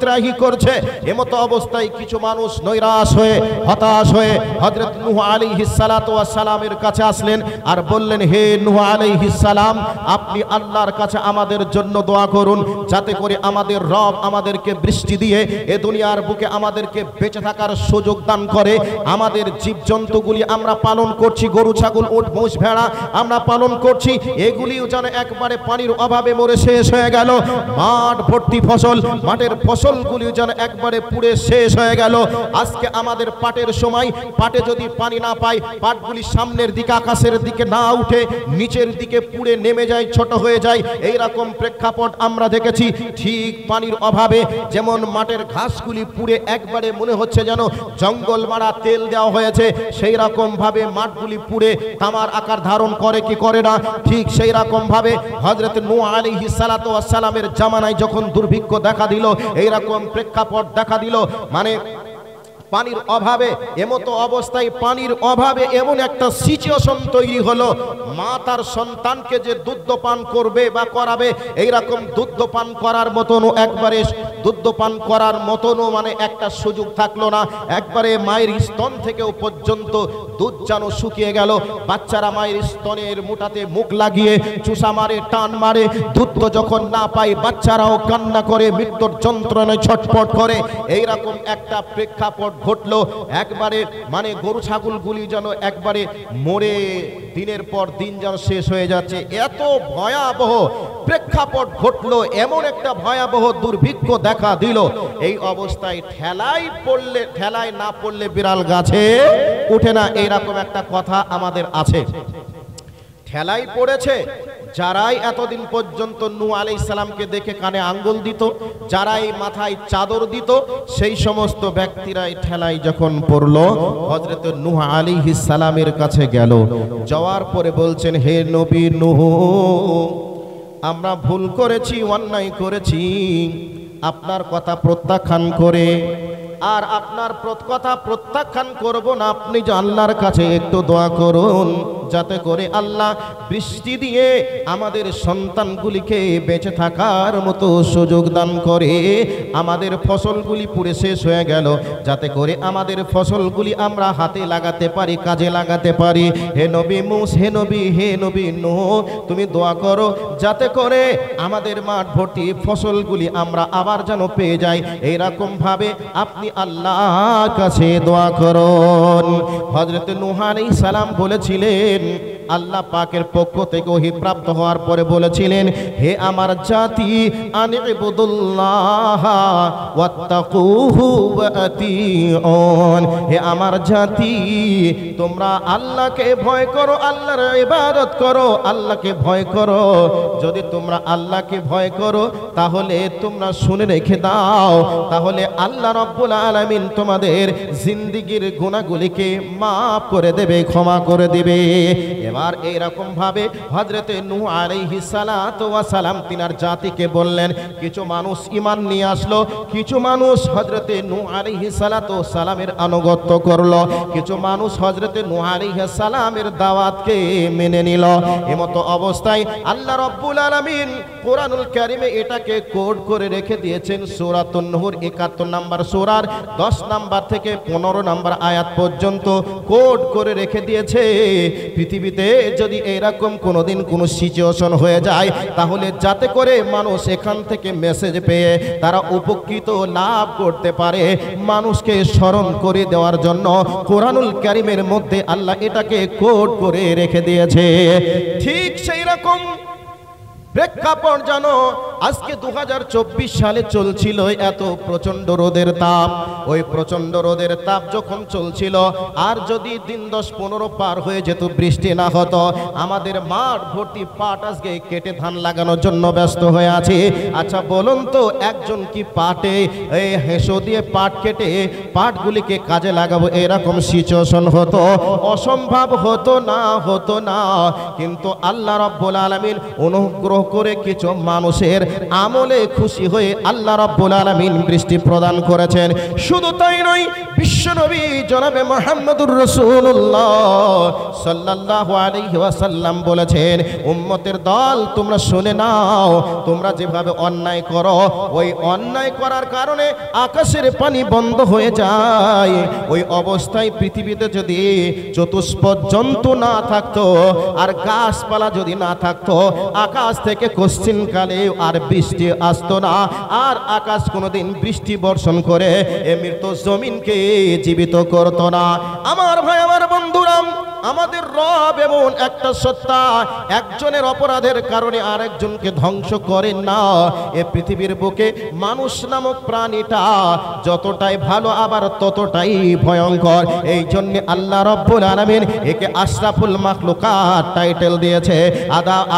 ত্রাহি করছে। এমতো অবস্থায় কিছু মানুষ নৈরাশ হয়ে, হতাশ হয়ে হযরত নূহ আলাইহিস সালাতু ওয়াস সালামের কাছে আসলেন আর বললেন, হে নূহ আলাইহিস সালাম, আপনি আল্লাহর কাছে আমাদের জন্য দোয়া করুন, যাতে করে আমাদের রব আমাদেরকে বৃষ্টি দিয়ে এ দুনিয়ার বুকে আমাদেরকে বেঁচে থাকার সুযোগ দান করে। আমাদের জীবজন্তুগুলি আমরা পালন করছি, গরু ছাগল উট মোষ ভেড়া আমরা পালন করছি, এগুলিও যেন একবারে পানির অভাবে মরে শেষ হয়ে গেল। মাঠ ভর্তি ফসল, মাঠের ফসলগুলিও যেন একবারে পুড়ে শেষ হয়ে গেল। আজকে আমাদের পাটের সময়, পাটে যদি পানি না পায়, পাটগুলি সামনের দিকে আকাশের দিকে না উঠে নিচের দিকে পুড়ে নেমে যায়, ছোট হয়ে যায়। এই রকম প্রেক্ষাপট আমরা দেখেছি। ঠিক পানির অভাবে যেমন মাঠের ঘাসগুলি পুড়ে একবারে মনে হচ্ছে যেন জঙ্গল মারা তেল দেওয়া হয়েছে, সেই রকম ভাবে মাঠগুলি পুড়ে তামার আকার ধারণ করে কি করে না? ঠিক সেই রকম ভাবে হযরত নূহ আলাইহিস সালাতু ওয়াস সালামের জামানায় যখন দুর্ভিক্ষ দেখা দিল, এই রকম প্রেক্ষাপট দেখা দিল, মানে পানির অভাবে, এমতো অবস্থায় পানির অভাবে এমন একটা সিচুয়েশন তৈরি হলো, মা তার সন্তানকে যে দুধ পান করবে বা করাবে, এইরকম দুধ পান করার মতনও একবারে দুধ পান করার মতনও মানে একটা সুযোগ থাকলো না। একবারে মায়ের স্তন থেকেও পর্যন্ত দুধ যেন শুকিয়ে গেল। বাচ্চারা মায়ের স্তনের মুঠাতে মুখ লাগিয়ে চুষা মারে, টান মারে, দুধ যখন না পায় বাচ্চারাও কান্না করে, মৃত্যুর যন্ত্রণায় ছটফট করে। এইরকম একটা প্রেক্ষাপট ঘটলো। একবারে মানে গরু ছাগলগুলি যেন একবারে মরে দিনের পর দিন যেন শেষ হয়ে যাচ্ছে। এত ভয়াবহ প্রেক্ষাপট ঘটলো, এমন একটা ভয়াবহ দুর্ভিক্ষ দেখা দিল। এই অবস্থায় ঠেলায় না পড়লে বিড়াল গাছে উঠে না, এইরকম একটা কথা আমাদের আছে। ঠেলাই পড়েছে যারাই এতদিন পর্যন্ত নূহ আলাইহিস সালামকে দেখে কানে আঙ্গুল দিত, যারাই মাথায় চাদর দিত, সেই সমস্ত ব্যক্তিরাই ঠেলাই যখন পড়লো, হযরত নূহ আলাইহিস সালামের কাছে গেল। যাওয়ার পরে বলছেন, হে নবী নূহ, আমরা ভুল করেছি, অন্যায় করেছি, আপনার কথা প্রত্যাখ্যান করে, আর আপনার কথা প্রত্যাখ্যান করব না, আপনি যে আল্লাহর কাছে একটু দোয়া করুন, যাতে করে আল্লাহ বৃষ্টি দিয়ে আমাদের সন্তানগুলিকে বেঁচে থাকার মতো সুযোগ দান করে। আমাদের ফসলগুলি পুড়ে শেষ হয়ে গেল, যাতে করে আমাদের ফসলগুলি আমরা হাতে লাগাতে পারি, কাজে লাগাতে পারি। হে নবী হে নবী নূহ, তুমি দোয়া করো, যাতে করে আমাদের মাঠ ভর্তি ফসলগুলি আমরা আবার যেন পেয়ে যাই। এইরকম ভাবে আপনি আল্লাহর কাছে দোয়া করুন। হযরত নূহ আলাইহিস সালাম বলেছিলেন, আল্লাহ পাকের পক্ষ থেকে ওহী প্রাপ্ত হওয়ার পরে বলেছিলেন, হে আমার জাতি, আনিবুদুল্লাহ ওয়াত্তাকুহু ওয়াতিউন, হে আমার জাতি, তোমরা আল্লাহকে ভয় করো, আল্লাহর ইবাদত করো, আল্লাহকে ভয় করো। যদি তোমরা আল্লাহকে ভয় করো, তাহলে তোমরা শুনে রেখে দাও, তাহলে আল্লাহ রাব্বুল আলামিন তোমাদের জিন্দেগীর গুনাহগুলিকে মাফ করে দেবে, ক্ষমা করে দিবে। এবার এইরকম ভাবে হযরতে নূহ আলাইহিস সালাতু ওয়া সালাম তিনার জাতিকে বললেন, কিছু মানুষ ঈমান নিয়ে আসলো, কিছু মানুষ হযরতে নূহ আলাইহিস সালাতু ওয়া সালামের আনুগত্য করলো, কিছু মানুষ হযরতে নূহ আলাইহিস সালামের দাওয়াতকে মেনে নিল। এমতো অবস্থায় আল্লাহ রাব্বুল আলামিন কোরআনুল কারীমে এটাকে কোড করে রেখে দিয়েছেন। সূরাতুন নূর ৭১ নম্বর সূরার 10 নাম্বার থেকে 15 নাম্বার আয়াত পর্যন্ত কোড করে রেখে দিয়েছে। পৃথিবীতে যদি এরকম কোনোদিন কোনো সিচুয়েশন হয়ে যায়, তাহলে যাতে করে মানুষ এখান থেকে মেসেজ পেয়ে তারা উপকৃত লাভ করতে পারে, মানুষকে স্মরণ করে দেওয়ার জন্য কোরআনুল কারীমের মধ্যে আল্লাহ এটাকে কোড করে রেখে দিয়েছে। ঠিক সেই রকম প্রেক্ষাপট জানো, আজকে 2024 সালে চলছিল এত প্রচন্ড রোদের তাপ। ওই প্রচন্ড রোদের তাপ যখন চলছিল, আর যদি দিন 10-15 পার হয়ে যেত, বৃষ্টি না হতো, আমাদের মাঠ ভর্তি পাট আজকে কেটে ধান লাগানোর জন্য ব্যস্ত হয়ে আছে। আচ্ছা বলুন তো, একজন কি পাটে এই হেঁসো দিয়ে পাট কেটে পাটগুলিকে কাজে লাগাবো, এরকম সিচুয়েশন হতো? অসম্ভব হতো না, হতো না। কিন্তু আল্লাহ রাব্বুল আলামিন অনুগ্রহ করে কিছু মানুষের আমলে খুশি হয়ে আল্লাহ রাব্বুল আলামিন বৃষ্টি প্রদান করেছেন। শুধু তাই নয়, বিশ্বনবী জনাবে মুহাম্মদুর রাসূলুল্লাহ সাল্লাল্লাহু আলাইহি ওয়াসাল্লাম বলেছেন, উম্মতের দল তোমরা শুনে নাও, তোমরা যেভাবে অন্যায় করো, ওই অন্যায় করার কারণে আকাশের পানি বন্ধ হয়ে যায়। ওই অবস্থায় পৃথিবীতে যদি চতুষ্পদ জন্তু না থাকতো, আর গাছপালা যদি না থাকতো, আকাশ থেকে কশ্চিনকালে আর বৃষ্টি আসতো না, আর আকাশ কোনোদিন বৃষ্টি বর্ষণ করে এ মৃত জমিনকে জীবিত করতো না। আমার ভাই, আমার বন্ধুরা, আমাদের রব এমন একটা সত্তা, একজনের অপরাধের কারণে আরেকজনকে ধ্বংস করেন না। এ পৃথিবীর বুকে মানুষ নামক প্রাণীটা যতটাই ভালো, আবার ততটাই ভয়ঙ্কর। এই জন্য আল্লাহ রাব্বুল আলামিন একে আশরাফুল মাখলুকাত টাইটেল দিয়েছে।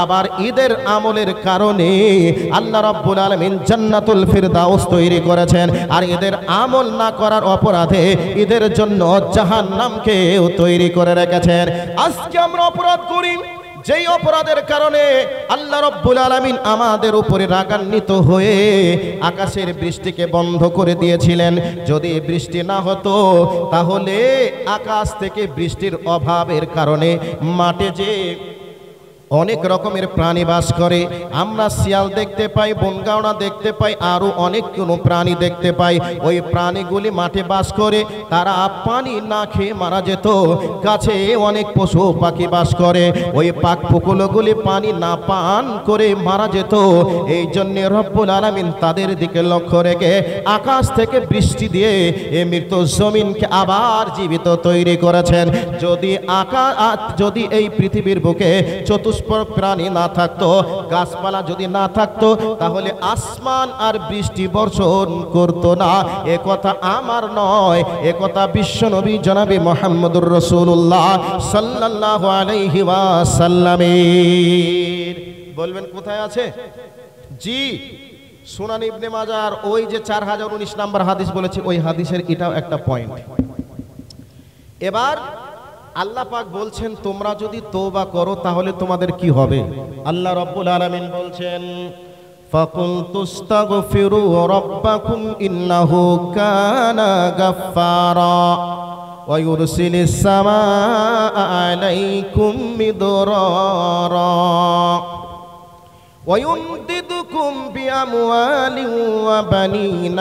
আবার ঈদের আমলের কারণে আল্লাহ রাব্বুল আলামিন জান্নাতুল ফিরদাউস তৈরি করেছেন, আর ঈদের আমল না করার অপরাধে ঈদের জন্য জাহান্নামকেও তৈরি করে রেখেছেন। আজকে আমরা অপরাধ করি, যেই অপরাধের কারণে আল্লাহ রাব্বুল আলামিন আমাদের উপরে রাগান্বিত হয়ে আকাশের বৃষ্টিকে বন্ধ করে দিয়েছিলেন। যদি বৃষ্টি না হতো, তাহলে আকাশ থেকে বৃষ্টির অভাবের কারণে মাঠে যে অনেক রকমের প্রাণী বাস করে, আমরা শিয়াল দেখতে পাই, বনগাঁওড়া দেখতে পাই, আরো অনেক কোনো প্রাণী দেখতে পাই। ওই প্রাণীগুলি মাঠে বাস করে, তারা পানি না খেয়ে মারা যেত। গাছে অনেক পশু পাখি বাস করে, ওই পাক পুকুলগুলি পানি না পান করে মারা যেত। এই জন্য রব্বুল আলামিন তাদের দিকে লক্ষ্য রেখে আকাশ থেকে বৃষ্টি দিয়ে এ মৃত জমিনকে আবার জীবিত তৈরি করেছেন। যদি এই পৃথিবীর বুকে প্রাণী না থাকতো, গাছপালা যদি না থাকতো, তাহলে আসমান আর বৃষ্টি বর্ষণ করতো না। এ কথা আমার নয়, এ কথা বিশ্বনবী জনাবে মুহাম্মদুর রাসূলুল্লাহ সাল্লাল্লাহু আলাইহি ওয়াসাল্লামের। বলবেন কোথায় আছে? জি, সুনান ইবনে মাজার ওই যে 4019 নাম্বার হাদিস বলেছে, ওই হাদিসের এটাও একটা পয়েন্ট। এবার আল্লাহ পাক বলছেন, তোমরা যদি তওবা করো তাহলে তোমাদের কি হবে? আল্লাহ রাব্বুল আলামিন বলছেন, ফাকুলতুস্তাগফিরু রাব্বাকুম ইন্নাহু কানা গাফফারা ওয়া ইউরসিলিস সামাআ আলাইকুম মিদরারা ويمددكم بأموال وبنين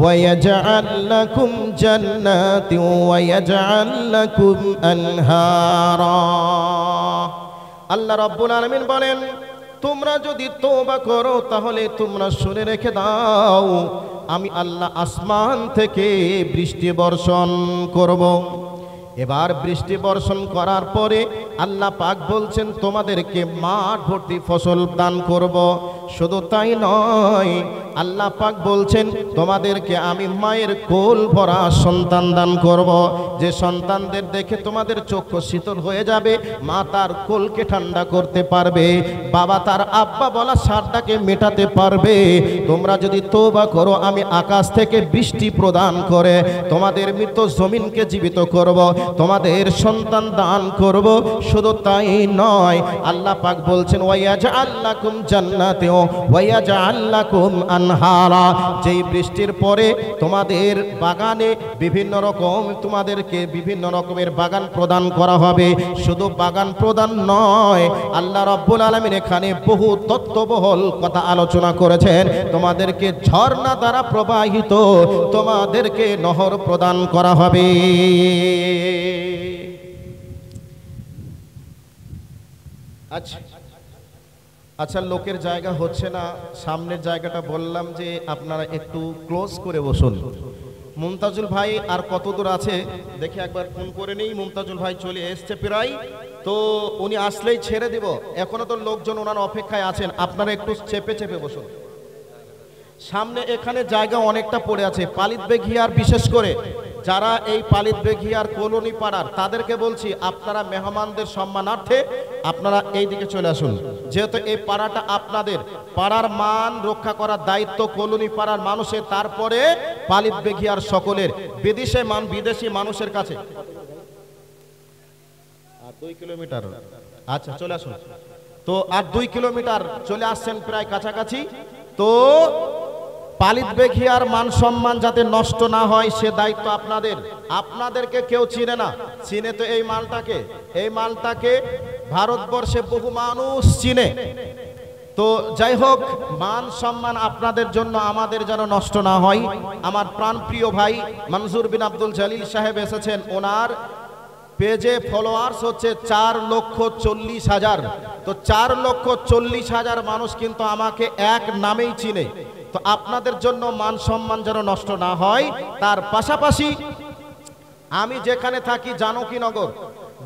ويجعل لكم جنات ويجعل لكم أنهارا। আল্লাহ রাব্বুল আলামিন বলেন, তোমরা যদি তওবা করো তাহলে তোমরা শুনে রেখে দাও, আমি আল্লাহ আসমান থেকে বৃষ্টি বর্ষণ করব। এবার বৃষ্টি বর্ষণ করার পরে আল্লাহ পাক বলছেন, তোমাদেরকে মাঠ ভর্তি ফসল দান করব। শুধু তাই নয়, আল্লাহ পাক বলছেন তোমাদেরকে আমি মায়ের কোল ভরা সন্তান দান করব, যে সন্তানদের দেখে তোমাদের চক্ষু শীতল হয়ে যাবে, মা তার কোলকে ঠান্ডা করতে পারবে, বাবা তার আব্বা বলা সারটাকে মেটাতে পারবে। তোমরা যদি তওবা করো আমি আকাশ থেকে বৃষ্টি প্রদান করে তোমাদের মৃত জমিনকে জীবিত করব, তোমাদের সন্তান দান করব। শুধু তাই নয়, আল্লাহ পাক বলছেন ওয়াইয়াজআল লাকুম জান্নাতিও ওয়াইয়াজআল লাকুম আনহারা, যেই বৃষ্টির পরে তোমাদের বাগানে বিভিন্ন রকম তোমাদেরকে বিভিন্ন রকমের বাগান প্রদান করা হবে। শুধু বাগান প্রদান নয়, আল্লাহ রাব্বুল আলামিন এখানে বহু তত্ত্ববহুল কথা আলোচনা করেছেন। তোমাদেরকে ঝর্ণা দ্বারা প্রবাহিত তোমাদেরকে নহর প্রদান করা হবে। আচ্ছা, লোকের জায়গা হচ্ছে না, সামনের জায়গাটা বললাম যে আপনারা একটু ক্লোজ করে বসুন। মুমতাজুল ভাই আর কত দূর আছে দেখে একবার ফোন করে নেই। মুমতাজুল ভাই চলে এসছে প্রায়, তো উনি আসলেই ছেড়ে দিব। এখনো তো লোকজন ওনার অপেক্ষায় আছেন, আপনারা একটু চেপে চেপে বসুন। সামনে এখানে জায়গা অনেকটা পড়ে আছে। পালিত বেঘিয়ার বিশেষ করে যারা এই পালিত বেঘিয়ার কলোনি পাড়ার, তাদেরকে বলছি আপনারা মেহমানদের সম্মানার্থে আপনারা এই দিকে চলে আসুন। যেহেতু এই পাড়াটা আপনাদের, পাড়ার মান রক্ষা করার দায়িত্ব কলোনি পাড়ার মানুষের, তারপরে পালিত বেঘিয়ার সকলের। বিদেশি মানুষের কাছে আর 2 কিলোমিটার। আচ্ছা চলে আসুন। তো আর 2 কিলোমিটার চলে আসছেন প্রায় কাছাকাছি। তো পালিত বেঘিয়ার মান সম্মান যাতে নষ্ট না হয় সে দায়িত্ব আপনাদের। আপনাদেরকে কেউ চিনে না, চিনে তো এই মালটাকে। এই মালটাকে ভারতবর্ষে বহু মানুষ চিনে। তো যাই হোক, মান সম্মান আপনাদের জন্য আমাদের যেন নষ্ট না হয়। আমার প্রাণপ্রিয় ভাই মনজুর বিন আব্দুল জলিল সাহেব এসেছেন, ওনার পেজে ফলোয়ার্স হচ্ছে 4,40,000। তো 4,40,000 মানুষ কিন্তু আমাকে এক নামেই চিনে। তো আপনাদের জন্য মান সম্মান যেন নষ্ট না হয়, তার পাশাপাশি আমি যেখানে থাকি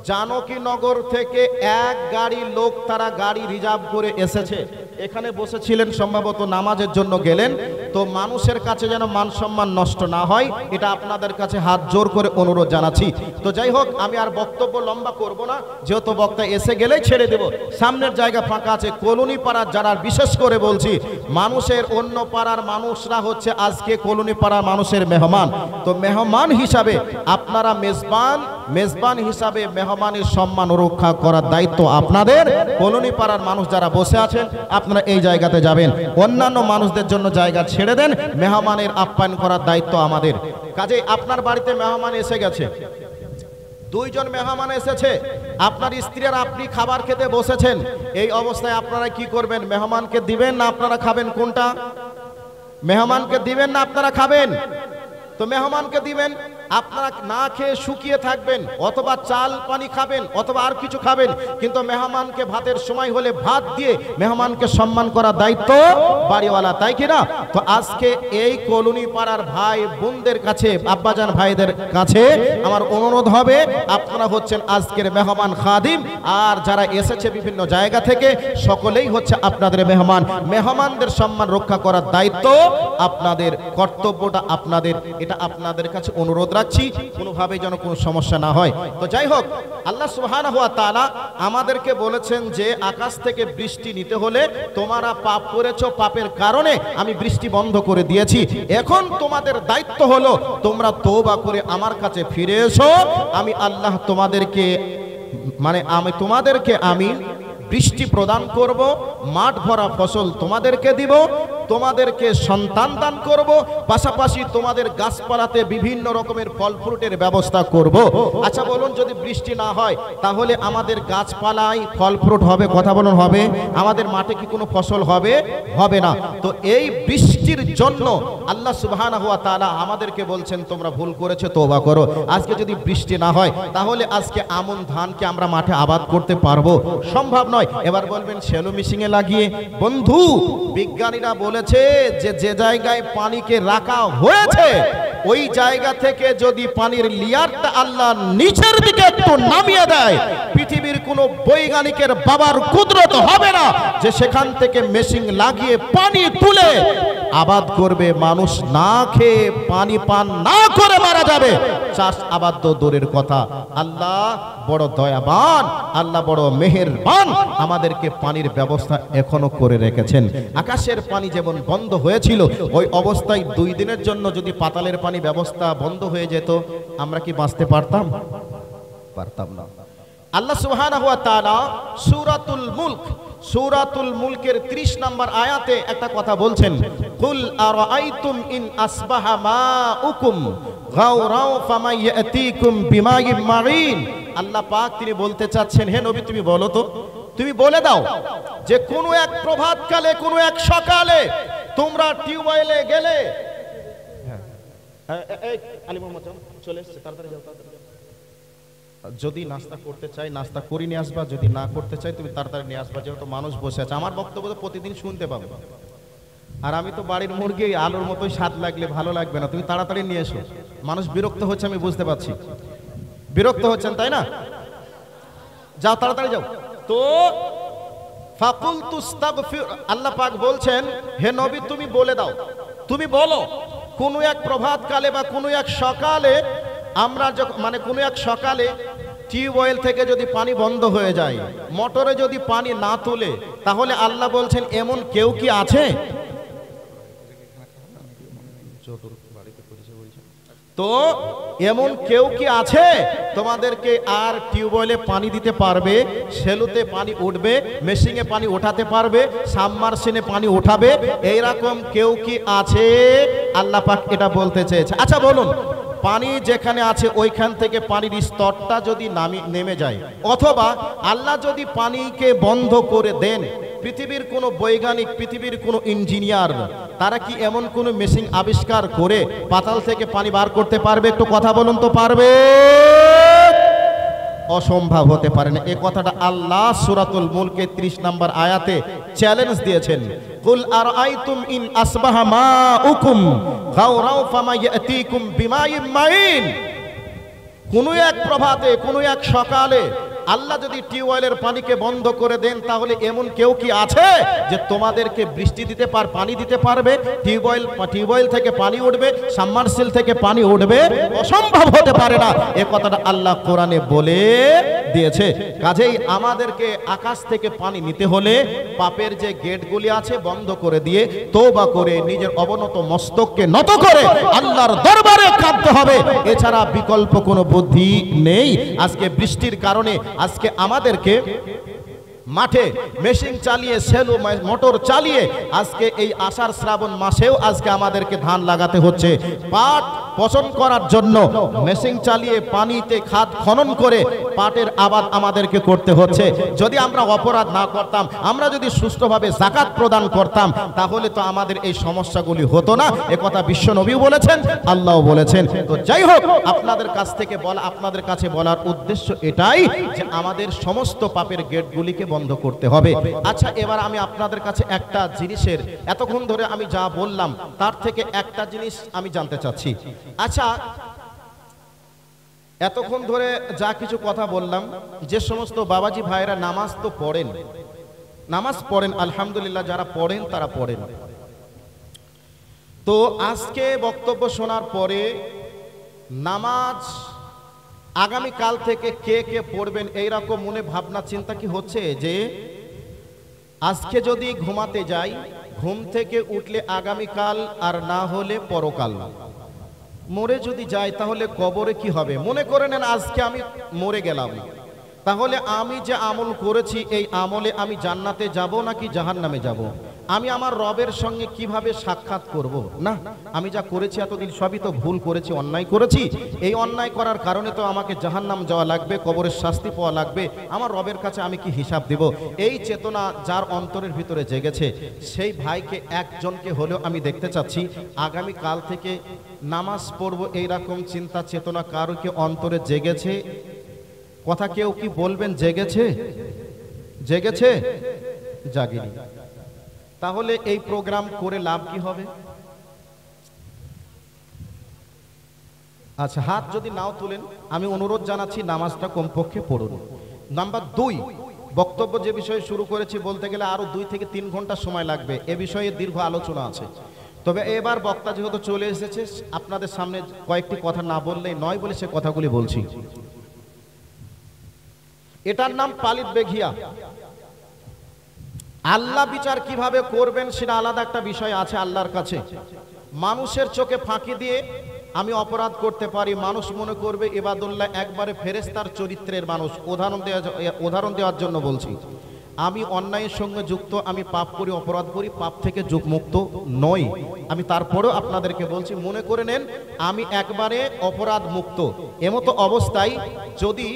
জানকীনগর থেকে এক গাড়ি লোক তারা গাড়ি রিজার্ভ করে এসেছে, এখানে বসেছিলেন, সম্ভবত নামাজের জন্য গেলেন। তো মানুষের কাছে যেন মান সম্মান নষ্ট না হয়, এটা আপনাদের কাছে হাত জোর করে অনুরোধ জানাচ্ছি। তো যাই হোক, আমি আর বক্তব্য লম্বা করব না, যেহেতু বক্তা এসে গেলেই ছেড়ে দেব। সামনের জায়গা ফাঁকা আছে। কলোনি পাড়ার যারা, বিশেষ করে বলছি, মানুষের অন্য পাড়ার মানুষরা হচ্ছে আজকে কলোনি পাড়ার মানুষের মেহমান। তো মেহমান হিসাবে আপনারা মেজবান হিসাবে মেহমানের সম্মান রক্ষা করার দায়িত্ব আপনাদের। কলোনি পাড়ার মানুষ যারা বসে আছেন আপনারা এই জায়গাতে যাবেন, অন্যান্য মানুষদের জন্য জায়গা ছেড়ে দেন। মেহমানের আপ্যায়ন করার দায়িত্ব আমাদের। কাজে আপনার বাড়িতে মেহমান এসে গেছে, 2 জন মেহমান এসেছে, আপনার স্ত্রী আর আপনি খাবার খেতে বসেছেন। এই অবস্থায় আপনারা কি করবেন? মেহমানকে দিবেন না আপনারা খাবেন? কোনটা? মেহমানকে দিবেন না আপনারা খাবেন? তো মেহমানকে দিবেন, আপনারা না খেয়ে শুকিয়ে থাকবেন, অথবা চাল পানি খাবেন, অথবা আর কিছু খাবেন, কিন্তু মেহমানকে ভাতের সময় হলে ভাত দিয়ে মেহমানকে সম্মান করার দায়িত্ব বাড়িওয়ালা, তাই কিনা? তো আজকে এই কলোনি পাড়ার ভাই বোনদের কাছে, আব্বাজান ভাইদের কাছে আমার অনুরোধ হবে, আপনারা হচ্ছেন আজকের মেহমান খাদিম, আর যারা এসেছে বিভিন্ন জায়গা থেকে সকলেই হচ্ছে আপনাদের মেহমান। মেহমানদের সম্মান রক্ষা করার দায়িত্ব আপনাদের, কর্তব্যটা আপনাদের। এটা আপনাদের কাছে অনুরোধ রাখছি, কোনোভাবে যেন কোনো সমস্যা না হয়। তো যাই হোক, আল্লাহ সুবহানাহু ওয়া তাআলা আমাদেরকে বলেছেন যে আকাশ থেকে বৃষ্টি নিতে হলে তোমরা পাপ করেছো, পাপের কারণে আমি বৃষ্টি বন্ধ করে দিয়েছি। এখন তোমাদের দায়িত্ব হলো তোমরা তওবা করে আমার কাছে ফিরে এসো। আমি আল্লাহ আমি বৃষ্টি প্রদান করব, মাঠ ভরা ফসল তোমাদেরকে দিব, তোমাদেরকে সন্তান দান করব, পাশাপাশি তোমাদের গাছপালাতে বিভিন্ন রকমের ফল ফ্রুটের ব্যবস্থা করব। আচ্ছা বলুন, যদি বৃষ্টি না হয় তাহলে আমাদের গাছপালায় ফল ফ্রুট হবে? কথা বলুন, হবে? আমাদের মাঠে কি কোনো ফসল হবে? হবে না। তো এই বৃষ্টির জন্য আল্লাহ সুবহানাহু ওয়া তাআলা আমাদেরকে বলছেন তোমরা ভুল করেছো, তওবা করো। আজকে যদি বৃষ্টি না হয় তাহলে আজকে আমন ধানকে আমরা মাঠে আবাদ করতে পারবো? সম্ভব নয়। এবার বলবেন শ্যালো মেশিনে লাগিয়ে। বন্ধু, বিজ্ঞানীরা বলেছে যে যে জায়গায় পানিকে রাখা হয়েছে ওই জায়গা থেকে যদি পানির লেয়ারটা আল্লাহ নিচের দিকে একটু নামিয়ে দেয়, পৃথিবীর কোনো বৈজ্ঞানিকের বাবার কুদরত হবে না যে সেখান থেকে মেশিন লাগিয়ে পানি তুলে আবাদ করবে, মানুষ না খেয়ে পানি পান না করে মারা যাবে, চাষ আবাদ তো দূরের কথা। আল্লাহ বড় দয়াবান, আল্লাহ বড় মেহেরবান, আমাদেরকে পানির ব্যবস্থা এখনো করে রেখেছেন। আকাশের পানি যেমন বন্ধ হয়েছিল, ওই অবস্থায় 2 দিনের জন্য যদি পাতালের পানি ব্যবস্থা বন্ধ হয়ে যেত, আমরা কি বাঁচতে পারতাম? পারতাম না। আল্লাহ সুবহানাহু ওয়া তাআলা সূরাতুল মুলকের 30 নম্বর আয়াতে একটা কথা বলছেন, কুল আরাআইতুম ইন আসবাহা মাউকুম গাওরাও ফামাইয়াতিকুম বিমাইম মাইন। আল্লাহ পাক তিনি বলতে চাচ্ছেন, হে নবী তুমি বলো তো, তুমি বলে দাও যে কোনো এক প্রভাতকালে, কোনো এক সকালে তোমরা টিউবওয়েলে গেলে, এই আলী মোহাম্মদ চলে এসেছে, তাড়াতাড়ি যাও, তাড়াতাড়ি যাও। যদি নাস্তা করতে চাই নাস্তা করে নিয়ে আসবা, যদি না করতে চাই তুমি তাড়াতাড়ি নিয়ে আসবা, যেহেতু মানুষ বসে আছে। আমার বক্তব্য তো প্রতিদিন শুনতে পাবে, আর আমি তো বাড়ির মুরগি, আলুর মতোই স্বাদ লাগলে ভালো লাগবে না, তুমি তাড়াতাড়ি নিয়ে এসো। মানুষ বিরক্ত হচ্ছে, আমি বুঝতে পারছি, বিরক্ত হচ্ছেন তাই না? যাও, তাড়াতাড়ি যাও। তো ফাকুলতুস্তাগফির, আল্লাহ পাক বলছেন, হে নবী তুমি বলে দাও, তুমি বলো কোনো এক প্রভাতকালে বা কোনো এক সকালে আমরা যখন, মানে কোনো এক সকালে টিউবওয়েল থেকে যদি পানি বন্ধ হয়ে যায়, মোটরে যদি পানি না তোলে, তাহলে আল্লাহ বলছেন এমন কেউ কি আছে? তো এমন কেউ কি আছে তোমাদেরকে আর টিউবওয়েলে পানি দিতে পারবে, সেলুতে পানি উঠবে, মেশিনে পানি ওঠাতে পারবে, সাবমার্সিনে পানি ওঠাবে, এইরকম কেউ কি আছে? আল্লাহ পাক এটা বলতে চেয়েছে। আচ্ছা বলুন, পানি যেখানে আছে ওইখান থেকে পানির স্তরটা যদি নেমে যায়, অথবা আল্লাহ যদি পানিকে বন্ধ করে দেন, পৃথিবীর কোনো বৈজ্ঞানিক, পৃথিবীর কোনো ইঞ্জিনিয়ার, তারা কি এমন কোনো মেশিন আবিষ্কার করে পাতাল থেকে পানি বার করতে পারবে? একটু কথা বলুন তো, পারবে? অসম্ভব হতে পারে না। এই কথাটা আল্লাহ সূরাতুল মুলকের 30 নম্বর আয়াতে চ্যালেঞ্জ দিয়েছেন। কুল আরাআইতুম ইন আসবাহা মাউকুম গাওরাও ফামাইয়াতিকুম বিমাইম মাইন। কোনো এক প্রভাতে, কোনো এক সকালে আল্লাহ যদি টিউবওয়েলের পানিকে বন্ধ করে দেন, তাহলে এমন কেউ কি আছে যে তোমাদেরকে বৃষ্টি দিতে পানি দিতে পারবে? টিউবওয়েল থেকে পানি উঠবে, সাবমার্সিবল থেকে পানি উঠবে? অসম্ভব হতে পারে না। এ কথাটা আল্লাহ কোরআনে বলে দিয়েছে। কাজেই আমাদেরকে আকাশ থেকে পানি নিতে হলে পাপের যে গেটগুলি আছে বন্ধ করে দিয়ে তওবা করে নিজের অবনত মস্তককে নত করে আল্লাহর দরবারে কাঁদতে হবে, এছাড়া বিকল্প কোনো বুদ্ধি নেই। আজকে বৃষ্টির কারণে আজকে আমাদেরকে মাঠে মেশিন চালিয়ে, সেলো মোটর চালিয়ে আজকে এই আষাঢ় শ্রাবণ মাসেও আজকে আমাদেরকে ধান লাগাতে হচ্ছে। পাট পচন করার জন্য মেশিন চালিয়ে পানিতে খাদ খনন করে পাটের আবাদ আমাদেরকে করতে হচ্ছে। যদি আমরা অপরাধ না করতাম, আমরা যদি সুষ্ঠুভাবে যাকাত প্রদান করতাম, তাহলে তো আমাদের এই সমস্যাগুলি হতো না। একথা বিশ্ব নবীও বলেছেন, আল্লাহও বলেছেন। তো যাই হোক, আপনাদের কাছ থেকে বলা, আপনাদের কাছে বলার উদ্দেশ্য এটাই যে আমাদের সমস্ত পাপের গেটগুলিকে বন্ধ করতে হবে। আচ্ছা, এবার আমি আপনাদের কাছে একটা জিনিসের, এতক্ষণ ধরে আমি যা বললাম তার থেকে একটা জিনিস আমি জানতে চাচ্ছি। আচ্ছা, এতক্ষণ ধরে যা কিছু কথা বললাম, যে সমস্ত বাবাজি ভাইরা নামাজ তো পড়েন, নামাজ পড়েন আলহামদুলিল্লাহ, যারা পড়েন তারা পড়েন। তো আজকে বক্তব্য শোনার পরে নামাজ আগামী কাল থেকে কে কে পড়বেন এইরকম মনে ভাবনা চিন্তা কি হচ্ছে? যে আজকে যদি ঘুমাতে যাই, ঘুম থেকে উঠলে আগামীকাল, আর না হলে পরকাল। মরে যদি যাই তাহলে কবরে কি হবে? মনে করে নেন আজকে আমি মরে গেলাম, তাহলে আমি যে আমল করেছি এই আমলে আমি জান্নাতে যাব নাকি জাহান্নামে যাব? আমি আমার রবের সঙ্গে কিভাবে সাক্ষাৎ করব? না, আমি যা করেছি এতদিন সবই তো ভুল করেছি, অন্যায় করেছি। এই অন্যায় করার কারণে তো আমাকে জাহান্নাম যাওয়া লাগবে, কবরের শাস্তি পাওয়া লাগবে। আমার রবের কাছে আমি কি হিসাব দেব? এই চেতনা যার অন্তরের ভিতরে জেগেছে, সেই ভাইকে একজনকে হলেও আমি দেখতে চাচ্ছি আগামী কাল থেকে নামাজ পড়ব, এইরকম চিন্তা চেতনা কারো কি অন্তরে জেগেছে? কথা কেউ কি বলবেন জেগেছে? জেগেছে? জাগেনি। তাহলে এই প্রোগ্রাম করে লাভ কি হবে? আচ্ছা, হাত যদি নাও তুলেন, আমি অনুরোধ জানাচ্ছি নামাজটা কমপক্ষে পড়ুন। নাম্বার 2, বক্তব্য যে বিষয়ে শুরু করেছি বলতে গেলে আরো 2 থেকে 3 ঘন্টা সময় লাগবে, এ বিষয়ে দীর্ঘ আলোচনা আছে। তবে এবার বক্তা যেহেতু চলে এসেছে, আপনাদের সামনে কয়েকটি কথা না বললেই নয় বলে সে কথাগুলি বলছি। এটার নাম পালিত বেঘিয়া। আল্লাহ বিচার কিভাবে করবেন সেটা আলাদা একটা বিষয় আছে আল্লাহর কাছে। মানুষের চোখে ফাঁকি দিয়ে আমি অপরাধ করতে পারি, মানুষ মনে করবে ইবাদুল্লাহ একবারে ফেরেশতার চরিত্রের মানুষ। উদাহরণ দেওয়ার জন্য বলছি, আমি অন্যায়ের সঙ্গে যুক্ত, আমি পাপ করি, অপরাধ করি, পাপ থেকে মুক্ত নই আমি, তারপরেও আপনাদেরকে বলছি মনে করে নেন আমি একবারে অপরাধ মুক্ত। এমতো অবস্থায় যদি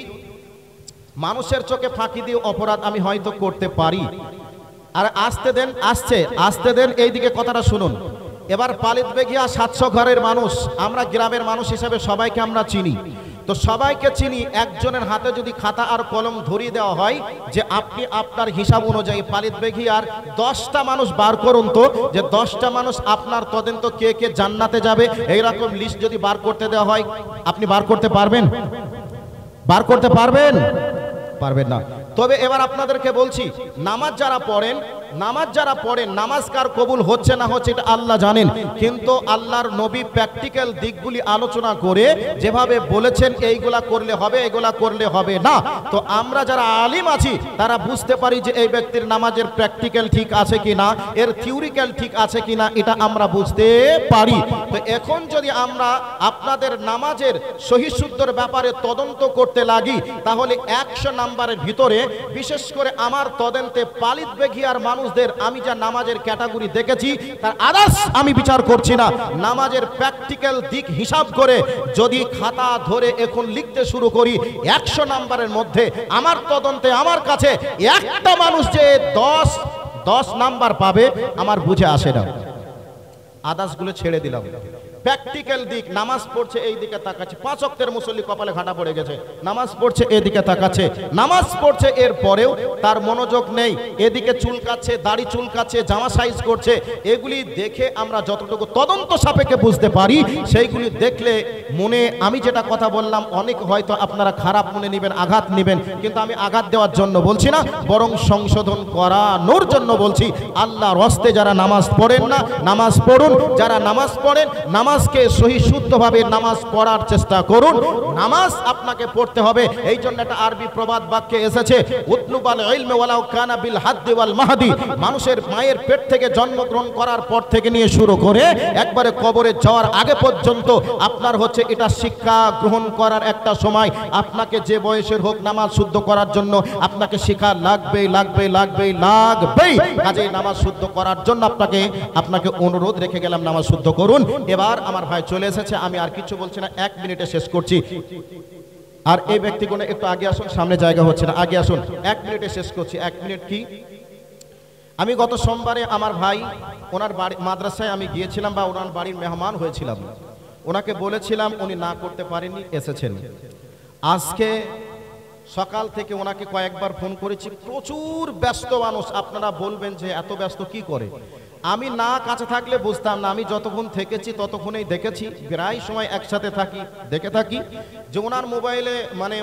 মানুষের চোখে ফাঁকি দিয়ে অপরাধ আমি হয়তো করতে পারি, আর আসতে দেন এইদিকে কথাটা শুনুন। এবার পালিত বেঘিয়া 700 ঘরের মানুষ, আমরা গ্রামের মানুষ হিসেবে সবাইকে আমরা চিনি, তো সবাইকে চিনি। একজনের হাতে যদি খাতা আর কলম ধরিয়ে দেওয়া হয় যে আপনি আপনার হিসাব অনুযায়ী পালিত বেঘিয়ার 10টা মানুষ বার করুন, তো যে 10টা মানুষ আপনার তদন্ত কে কে জান্নাতে যাবে এইরকম লিস্ট যদি বার করতে দেওয়া হয়, আপনি বার করতে পারবেন? পারবেন না। তবে এবার আপনাদেরকে বলছি, নামাজ যারা পড়েন নামাজ কার কবুল হচ্ছে না হচ্ছে এটা আল্লাহ জানেন, কিন্তু আল্লাহর নবী প্র্যাকটিক্যাল দিকগুলি আলোচনা করে যেভাবে বলেছেন এইগুলা করলে হবে, এইগুলা করলে হবে না। তো আমরা যারা আলিম আছি তারা বুঝতে পারি যে এই ব্যক্তির নামাজের প্র্যাকটিক্যাল ঠিক আছে কিনা, এর থিওরিক্যাল ঠিক আছে কিনা, এটা আমরা বুঝতে পারি। তো এখন যদি আমরা আপনাদের নামাজের সহিশুদ্ধর ব্যাপারে তদন্ত করতে লাগি, তাহলে 100 নাম্বারের ভিতরে বিশেষ করে আমার তদন্তে পালিত বেঘিয়ার মানুষদের আমি যা নামাজের ক্যাটাগরি দেখেছি তার আদার্স আমি বিচার করছি না। নামাজের প্র্যাকটিক্যাল দিক হিসাব করে যদি খাতা ধরে এখন লিখতে শুরু করি, 100 নাম্বারের মধ্যে আমার তদন্তে আমার কাছে একটা মানুষ যে 10 নাম্বার পাবে আমার বুঝে আসে না। আদার্স গুলো ছেড়ে দিলাম। প্র্যাকটিক্যাল দিক, নামাজ পড়ছে এই দিকে তাকাচ্ছে, 5 ওয়াক্তের মুসল্লি কপালে ঘাটা পড়ে গেছে, নামাজ পড়ছে এদিকে তাকাচ্ছে, নামাজ পড়ছে এর পরেও তার মনোযোগ নেই, এদিকে চুলকাচ্ছে, দাড়ি চুলকাচ্ছে, জামা সাইজ করছে। এগুলি দেখে আমরা যতটুকু তদন্ত সাপেক্ষে বুঝতে পারি, সেইগুলি দেখলে মনে, আমি যেটা কথা বললাম অনেক হয়তো আপনারা খারাপ মনে নেবেন, আঘাত নেবেন, কিন্তু আমি আঘাত দেওয়ার জন্য বলছি না, বরং সংশোধন করানোর জন্য বলছি। আল্লাহর হস্তে যারা নামাজ পড়েন না নামাজ পড়ুন, যারা নামাজ পড়েন নামাজকে সহি শুদ্ধভাবে নামাজ পড়ার চেষ্টা করুন। নামাজ আপনাকে পড়তে হবে। এই জন্য একটা আরবি প্রবাদ বাক্যে এসেছে, উতলুবাল ইলমে ওয়ালাউ কানা বিল হাদ্দি ওয়াল মাহদি। মানুষের মায়ের পেট থেকে জন্মগ্রহণ করার পর থেকে নিয়ে শুরু করে একবারে কবরে যাওয়ার আগে পর্যন্ত আপনার হচ্ছে এটা শিক্ষা গ্রহণ করার একটা সময়। আপনাকে যে বয়সের হোক নামাজ শুদ্ধ করার জন্য আপনাকে শিক্ষা লাগবেই। কাজেই নামাজ শুদ্ধ করার জন্য আপনাকে অনুরোধ রেখে গেলাম, নামাজ শুদ্ধ করুন। এবার আমার ভাই চলে এসেছে, আমি আর কিছু বলছি না, 1 মিনিটে শেষ করছি। আর এই ব্যক্তিগণ একটু আগে আসুন, সামনে জায়গা হচ্ছে না, আগে আসুন, 1 মিনিটে শেষ করছি। 1 মিনিট কি, আমি গত সোমবারে আমার ভাই ওনার বাড়ি মাদ্রাসায় আমি গিয়েছিলাম, বা ওনার বাড়ির মেহমান হয়েছিলাম, ওনাকে বলেছিলাম, উনি না করতে পারেননি, এসেছেন। আজকে সকাল থেকে ওনাকে কয়েকবার ফোন করেছি, প্রচুর ব্যস্ত মানুষ। আপনারা বলবেন যে এত ব্যস্ত কি করে, আমি না কাছে থাকলে বুঝতাম না। আমি যতক্ষণ থেকেছি ততক্ষণেই দেখেছি, প্রায় সময় একসাথে থাকি, দেখে থাকি যে ওনার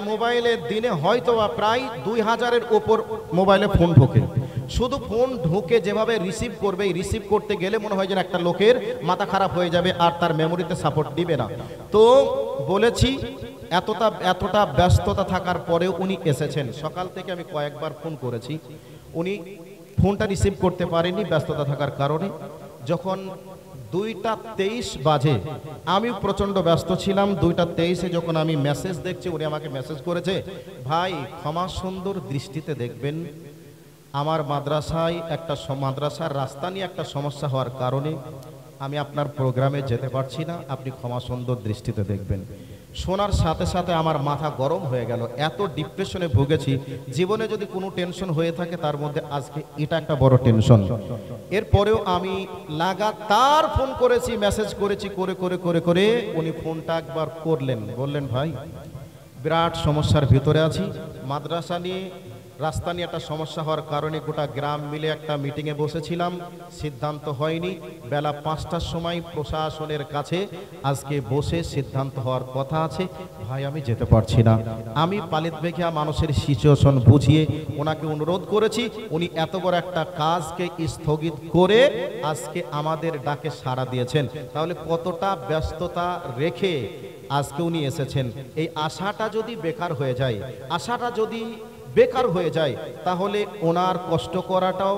মোবাইলে দিনে হয়তো প্রায় 2000-এর ওপর মোবাইলে ফোন ঢোকে। শুধু ফোন ঢুকে যেভাবে রিসিভ করবে, রিসিভ করতে গেলে মনে হয় যেন একটা লোকের মাথা খারাপ হয়ে যাবে আর তার মেমোরিতে সাপোর্ট দিবে না। তো বলেছি এতটা ব্যস্ততা থাকার পরেও উনি এসেছেন। সকাল থেকে আমি কয়েকবার ফোন করেছি, উনি ফোনটা রিসিভ করতে পারেনি ব্যস্ততা থাকার কারণে। যখন 2টা 23 বাজে, আমি প্রচণ্ড ব্যস্ত ছিলাম, 2টা 23-এ যখন আমি মেসেজ দেখছি, উনি আমাকে মেসেজ করেছে, ভাই ক্ষমা সুন্দর দৃষ্টিতে দেখবেন, আমার মাদ্রাসার রাস্তা নিয়ে একটা সমস্যা হওয়ার কারণে আমি আপনার প্রোগ্রামে যেতে পারছি না, আপনি ক্ষমা সুন্দর দৃষ্টিতে দেখবেন। শোনার সাথে সাথে আমার মাথা গরম হয়ে গেল, এত ডিপ্রেশনে ভুগেছি। জীবনে যদি কোনো টেনশন হয়ে থাকে তার মধ্যে আজকে এটা একটা বড় টেনশন। এরপরেও আমি লাগাতার ফোন করেছি, মেসেজ করেছি, করে উনি ফোনটা একবার করলেন, বললেন ভাই বিরাট সমস্যার ভিতরে আছি, মাদ্রাসা নিয়ে রাস্তা নিয়ে একটা সমস্যা হওয়ার কারণে গোটা গ্রাম মিলে একটা মিটিংয়ে বসেছিলাম, সিদ্ধান্ত হয়নি। বেলা 5টার সময় প্রশাসনের কাছে আজকে বসে সিদ্ধান্ত হওয়ার কথা আছে। ভাই আমি যেতে পারছি না। আমি পালিত বেখিয়া মানুষের সিচুয়েশন বুঝিয়ে ওনাকে অনুরোধ করেছি, উনি এত বড় একটা কাজকে স্থগিত করে আজকে আমাদের ডাকে সাড়া দিয়েছেন। তাহলে কতটা ব্যস্ততা রেখে আজকে উনি এসেছেন। এই আশাটা যদি বেকার হয়ে যায়, আশাটা যদি বেকার হয়ে যায়, তাহলে ওনার কষ্ট করাটাও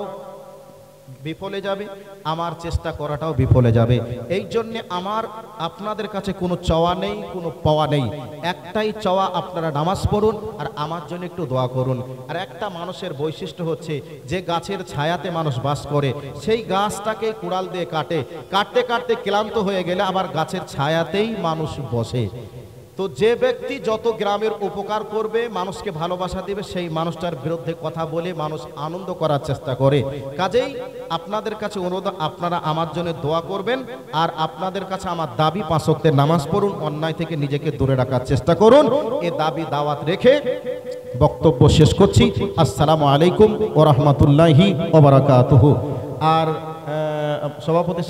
বিফলে যাবে, আমার চেষ্টা করাটাও বিফলে যাবে। এই জন্য আমার আপনাদের কাছে কোনো চাওয়া নেই, কোনো পাওয়া নেই। একটাই চাওয়া, আপনারা নামাজ পড়ুন আর আমার জন্য একটু দোয়া করুন। আর একটা মানুষের বৈশিষ্ট্য হচ্ছে, যে গাছের ছায়াতে মানুষ বাস করে সেই গাছটাকে কুড়াল দিয়ে কাটে, কাটতে কাটতে ক্লান্ত হয়ে গেলে আবার গাছের ছায়াতেই মানুষ বসে। তো যে ব্যক্তি যত গ্রামের উপকার করবে, মানুষকে ভালোবাসা দিবে, সেই মানুষটার বিরুদ্ধে কথা বলে মানুষ আনন্দ করার চেষ্টা করে। কাজেই আপনাদের কাছে অনুরোধ, আপনারা আমার জন্য দোয়া করবেন। আর আপনাদের কাছে আমার দাবি, 5 ওয়াক্তের নামাজ পড়ুন, অন্যায় থেকে নিজেকে দূরে রাখার চেষ্টা করুন। এ দাবি দাওয়াত রেখে বক্তব্য শেষ করছি। আসসালামু আলাইকুম ওয়া রাহমাতুল্লাহি ওয়া বারাকাতুহু। আর সভাপতি